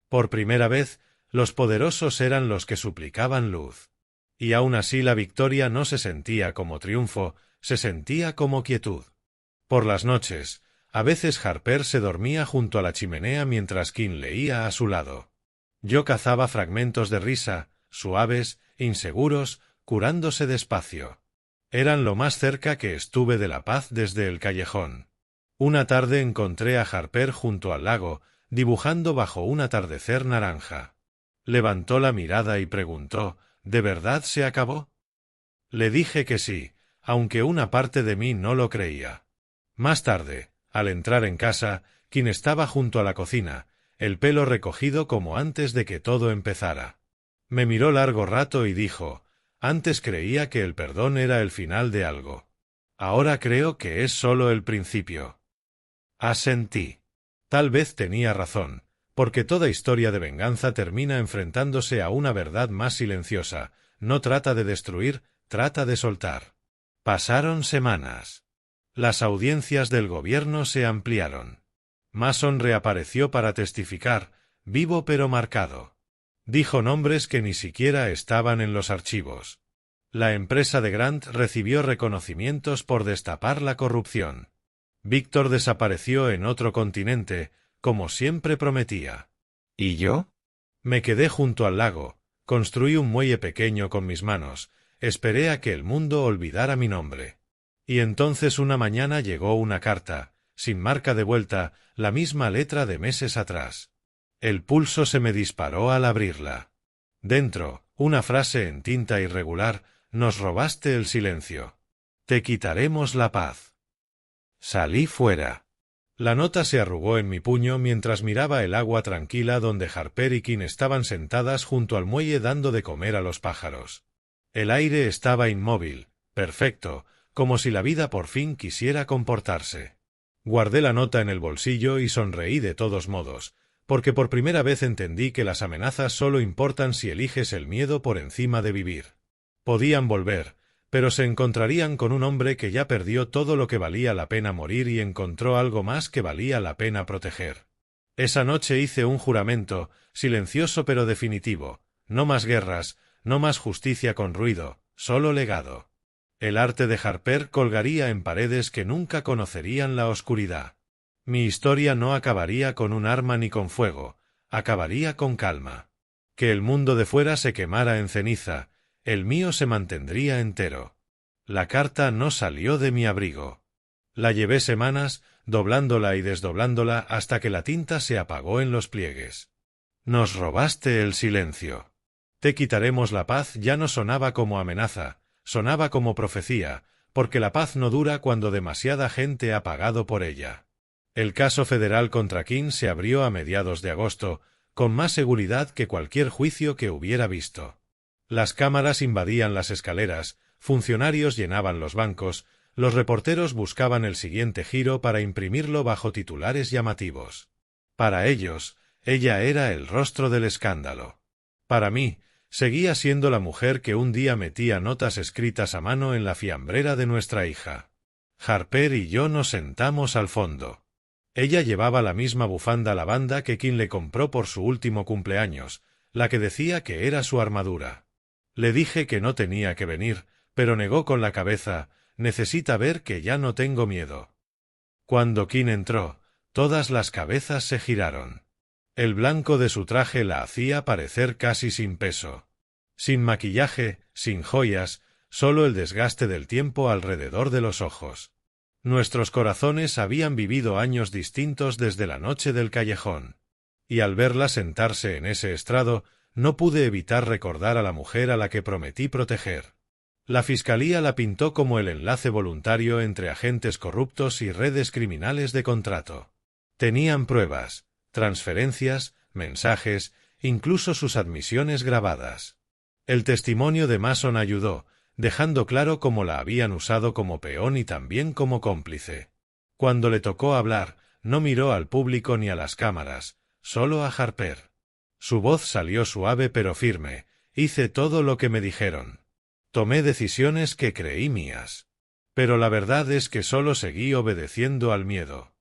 Por primera vez, los poderosos eran los que suplicaban luz. Y aún así la victoria no se sentía como triunfo, se sentía como quietud. Por las noches, a veces Harper se dormía junto a la chimenea mientras Kim leía a su lado. Yo cazaba fragmentos de risa, suaves, inseguros, curándose despacio. Eran lo más cerca que estuve de la paz desde el callejón. Una tarde encontré a Harper junto al lago, dibujando bajo un atardecer naranja. Levantó la mirada y preguntó: ¿de verdad se acabó? Le dije que sí, aunque una parte de mí no lo creía. Más tarde, al entrar en casa, Kim estaba junto a la cocina, el pelo recogido como antes de que todo empezara. Me miró largo rato y dijo: antes creía que el perdón era el final de algo. Ahora creo que es solo el principio. Asentí. Tal vez tenía razón, porque toda historia de venganza termina enfrentándose a una verdad más silenciosa. No trata de destruir, trata de soltar. Pasaron semanas. Las audiencias del gobierno se ampliaron. Mason reapareció para testificar, vivo pero marcado. Dijo nombres que ni siquiera estaban en los archivos. La empresa de Grant recibió reconocimientos por destapar la corrupción. Víctor desapareció en otro continente, como siempre prometía. ¿Y yo? Me quedé junto al lago, construí un muelle pequeño con mis manos, esperé a que el mundo olvidara mi nombre. Y entonces una mañana llegó una carta, sin marca de vuelta, la misma letra de meses atrás. El pulso se me disparó al abrirla. Dentro, una frase en tinta irregular: nos robaste el silencio. Te quitaremos la paz. Salí fuera. La nota se arrugó en mi puño mientras miraba el agua tranquila donde Harper y King estaban sentadas junto al muelle dando de comer a los pájaros. El aire estaba inmóvil, perfecto, como si la vida por fin quisiera comportarse. Guardé la nota en el bolsillo y sonreí de todos modos, porque por primera vez entendí que las amenazas solo importan si eliges el miedo por encima de vivir. Podían volver, pero se encontrarían con un hombre que ya perdió todo lo que valía la pena morir y encontró algo más que valía la pena proteger. Esa noche hice un juramento, silencioso pero definitivo: no más guerras, no más justicia con ruido, solo legado. El arte de Harper colgaría en paredes que nunca conocerían la oscuridad. Mi historia no acabaría con un arma ni con fuego, acabaría con calma. Que el mundo de fuera se quemara en ceniza, el mío se mantendría entero. La carta no salió de mi abrigo. La llevé semanas, doblándola y desdoblándola hasta que la tinta se apagó en los pliegues. Nos robaste el silencio. Te quitaremos la paz ya no sonaba como amenaza, sonaba como profecía, porque la paz no dura cuando demasiada gente ha pagado por ella. El caso federal contra King se abrió a mediados de agosto, con más seguridad que cualquier juicio que hubiera visto. Las cámaras invadían las escaleras, funcionarios llenaban los bancos, los reporteros buscaban el siguiente giro para imprimirlo bajo titulares llamativos. Para ellos, ella era el rostro del escándalo. Para mí, seguía siendo la mujer que un día metía notas escritas a mano en la fiambrera de nuestra hija. Harper y yo nos sentamos al fondo. Ella llevaba la misma bufanda lavanda que King le compró por su último cumpleaños, la que decía que era su armadura. Le dije que no tenía que venir, pero negó con la cabeza: necesita ver que ya no tengo miedo. Cuando King entró, todas las cabezas se giraron. El blanco de su traje la hacía parecer casi sin peso. Sin maquillaje, sin joyas, solo el desgaste del tiempo alrededor de los ojos. Nuestros corazones habían vivido años distintos desde la noche del callejón. Y al verla sentarse en ese estrado, no pude evitar recordar a la mujer a la que prometí proteger. La fiscalía la pintó como el enlace voluntario entre agentes corruptos y redes criminales de contrato. Tenían pruebas, transferencias, mensajes, incluso sus admisiones grabadas. El testimonio de Mason ayudó, dejando claro cómo la habían usado como peón y también como cómplice. Cuando le tocó hablar, no miró al público ni a las cámaras, solo a Harper. Su voz salió suave pero firme: hice todo lo que me dijeron. Tomé decisiones que creí mías. Pero la verdad es que solo seguí obedeciendo al miedo.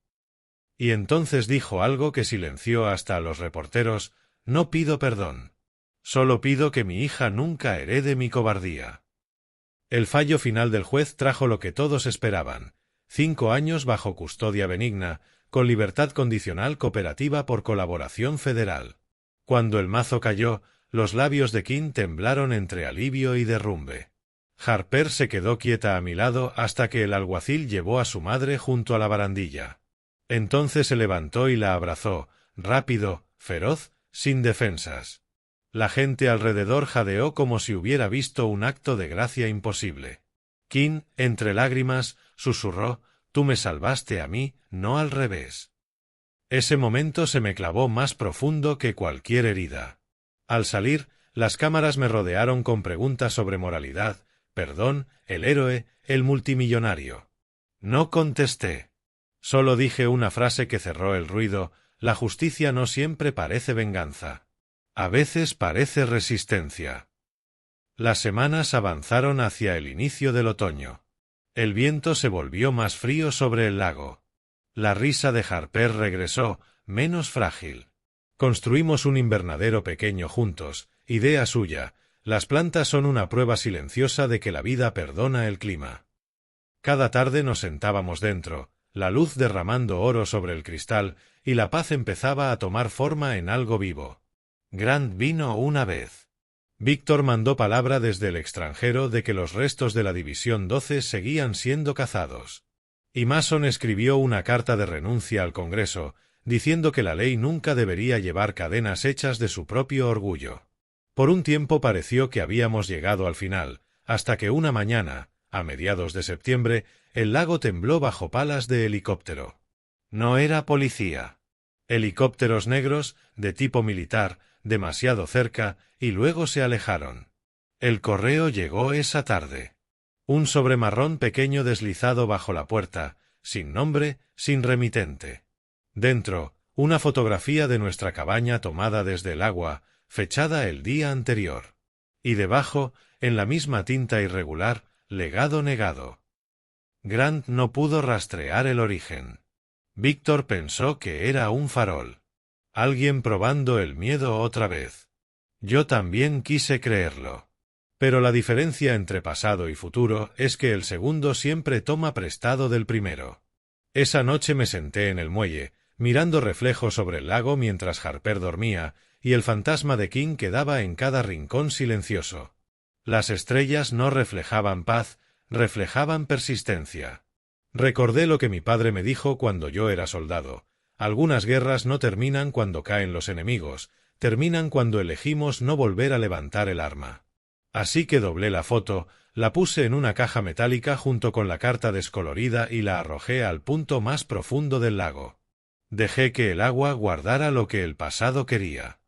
Y entonces dijo algo que silenció hasta a los reporteros: no pido perdón. Solo pido que mi hija nunca herede mi cobardía. El fallo final del juez trajo lo que todos esperaban: 5 años bajo custodia benigna, con libertad condicional cooperativa por colaboración federal. Cuando el mazo cayó, los labios de King temblaron entre alivio y derrumbe. Harper se quedó quieta a mi lado hasta que el alguacil llevó a su madre junto a la barandilla. Entonces se levantó y la abrazó, rápido, feroz, sin defensas. La gente alrededor jadeó como si hubiera visto un acto de gracia imposible. King, entre lágrimas, susurró: tú me salvaste a mí, no al revés. Ese momento se me clavó más profundo que cualquier herida. Al salir, las cámaras me rodearon con preguntas sobre moralidad, perdón, el héroe, el multimillonario. No contesté. Solo dije una frase que cerró el ruido: la justicia no siempre parece venganza. A veces parece resistencia. Las semanas avanzaron hacia el inicio del otoño. El viento se volvió más frío sobre el lago. La risa de Harper regresó, menos frágil. Construimos un invernadero pequeño juntos, idea suya. Las plantas son una prueba silenciosa de que la vida perdona el clima. Cada tarde nos sentábamos dentro, la luz derramando oro sobre el cristal, y la paz empezaba a tomar forma en algo vivo. Grant vino una vez. Víctor mandó palabra desde el extranjero de que los restos de la División 12 seguían siendo cazados. Y Mason escribió una carta de renuncia al Congreso, diciendo que la ley nunca debería llevar cadenas hechas de su propio orgullo. Por un tiempo pareció que habíamos llegado al final, hasta que una mañana, a mediados de septiembre, el lago tembló bajo palas de helicóptero. No era policía. Helicópteros negros, de tipo militar, demasiado cerca, y luego se alejaron. El correo llegó esa tarde. Un sobre marrón pequeño deslizado bajo la puerta, sin nombre, sin remitente. Dentro, una fotografía de nuestra cabaña tomada desde el agua, fechada el día anterior. Y debajo, en la misma tinta irregular, legado negado. Grant no pudo rastrear el origen. Víctor pensó que era un farol. Alguien probando el miedo otra vez. Yo también quise creerlo. Pero la diferencia entre pasado y futuro es que el segundo siempre toma prestado del primero. Esa noche me senté en el muelle, mirando reflejo sobre el lago mientras Harper dormía, y el fantasma de King quedaba en cada rincón silencioso. Las estrellas no reflejaban paz, reflejaban persistencia. Recordé lo que mi padre me dijo cuando yo era soldado. Algunas guerras no terminan cuando caen los enemigos, terminan cuando elegimos no volver a levantar el arma. Así que doblé la foto, la puse en una caja metálica junto con la carta descolorida y la arrojé al punto más profundo del lago. Dejé que el agua guardara lo que el pasado quería.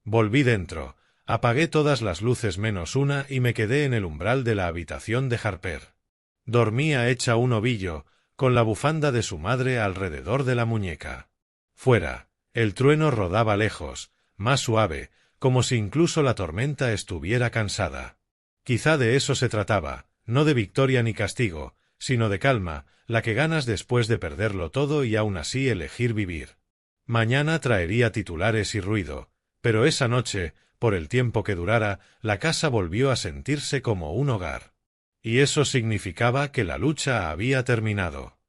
Volví dentro, apagué todas las luces menos una y me quedé en el umbral de la habitación de Harper. Dormía hecha un ovillo, con la bufanda de su madre alrededor de la muñeca. Fuera, el trueno rodaba lejos, más suave, como si incluso la tormenta estuviera cansada. Quizá de eso se trataba, no de victoria ni castigo, sino de calma, la que ganas después de perderlo todo y aún así elegir vivir. Mañana traería titulares y ruido, pero esa noche, por el tiempo que durara, la casa volvió a sentirse como un hogar. Y eso significaba que la lucha había terminado.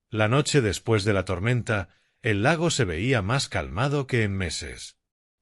La noche después de la tormenta, el lago se veía más calmado que en meses.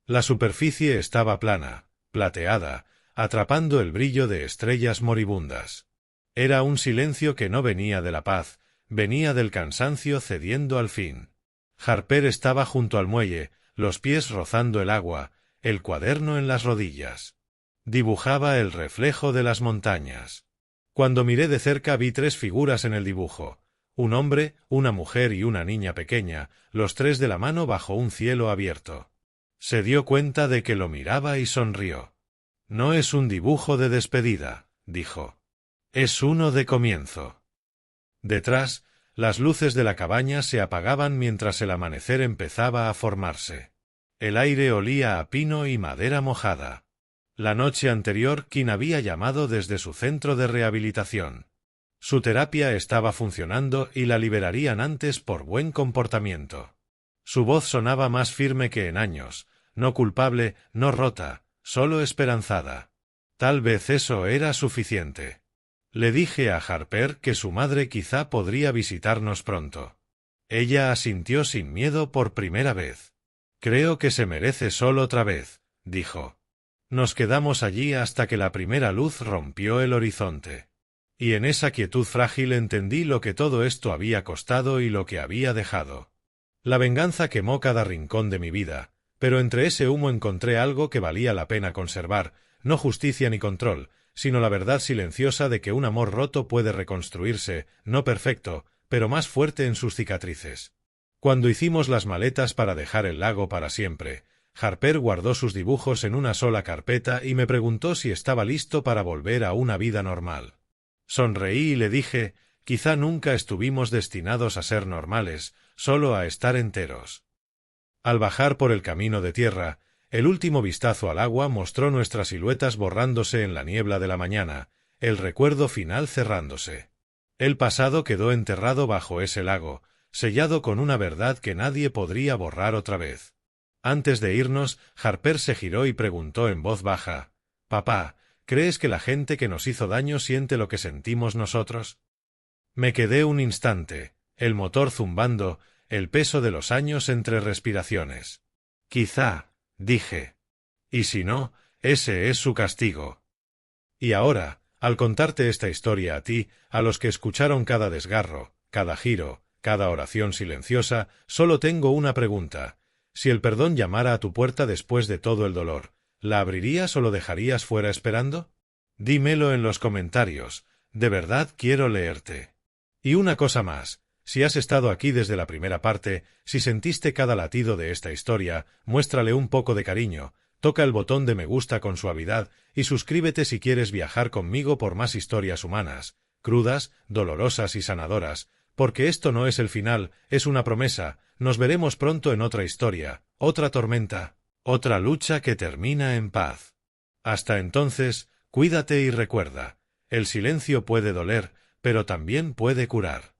La superficie estaba plana, plateada, atrapando el brillo de estrellas moribundas. Era un silencio que no venía de la paz, venía del cansancio cediendo al fin. Harper estaba junto al muelle, los pies rozando el agua, el cuaderno en las rodillas. Dibujaba el reflejo de las montañas. Cuando miré de cerca vi 3 figuras en el dibujo. Un hombre, una mujer y una niña pequeña, los 3 de la mano bajo un cielo abierto. Se dio cuenta de que lo miraba y sonrió. No es un dibujo de despedida, dijo. Es uno de comienzo. Detrás, las luces de la cabaña se apagaban mientras el amanecer empezaba a formarse. El aire olía a pino y madera mojada. La noche anterior, King había llamado desde su centro de rehabilitación. Su terapia estaba funcionando y la liberarían antes por buen comportamiento. Su voz sonaba más firme que en años, no culpable, no rota, solo esperanzada. Tal vez eso era suficiente. Le dije a Harper que su madre quizá podría visitarnos pronto. Ella asintió sin miedo por primera vez. Creo que se merece Sol otra vez, dijo. Nos quedamos allí hasta que la primera luz rompió el horizonte. Y en esa quietud frágil entendí lo que todo esto había costado y lo que había dejado. La venganza quemó cada rincón de mi vida, pero entre ese humo encontré algo que valía la pena conservar, no justicia ni control, sino la verdad silenciosa de que un amor roto puede reconstruirse, no perfecto, pero más fuerte en sus cicatrices. Cuando hicimos las maletas para dejar el lago para siempre, Harper guardó sus dibujos en una sola carpeta y me preguntó si estaba listo para volver a una vida normal. Sonreí y le dije, quizá nunca estuvimos destinados a ser normales, solo a estar enteros. Al bajar por el camino de tierra, el último vistazo al agua mostró nuestras siluetas borrándose en la niebla de la mañana, el recuerdo final cerrándose. El pasado quedó enterrado bajo ese lago, sellado con una verdad que nadie podría borrar otra vez. Antes de irnos, Harper se giró y preguntó en voz baja: «Papá, ¿crees que la gente que nos hizo daño siente lo que sentimos nosotros?» Me quedé un instante, el motor zumbando, el peso de los años entre respiraciones. «Quizá», dije. «Y si no, ese es su castigo». Y ahora, al contarte esta historia a ti, a los que escucharon cada desgarro, cada giro, cada oración silenciosa, solo tengo una pregunta. Si el perdón llamara a tu puerta después de todo el dolor, ¿la abrirías o lo dejarías fuera esperando? Dímelo en los comentarios. De verdad quiero leerte. Y una cosa más. Si has estado aquí desde la primera parte, si sentiste cada latido de esta historia, muéstrale un poco de cariño, toca el botón de me gusta con suavidad y suscríbete si quieres viajar conmigo por más historias humanas, crudas, dolorosas y sanadoras, porque esto no es el final, es una promesa. Nos veremos pronto en otra historia, otra tormenta, otra lucha que termina en paz. Hasta entonces, cuídate y recuerda, el silencio puede doler, pero también puede curar.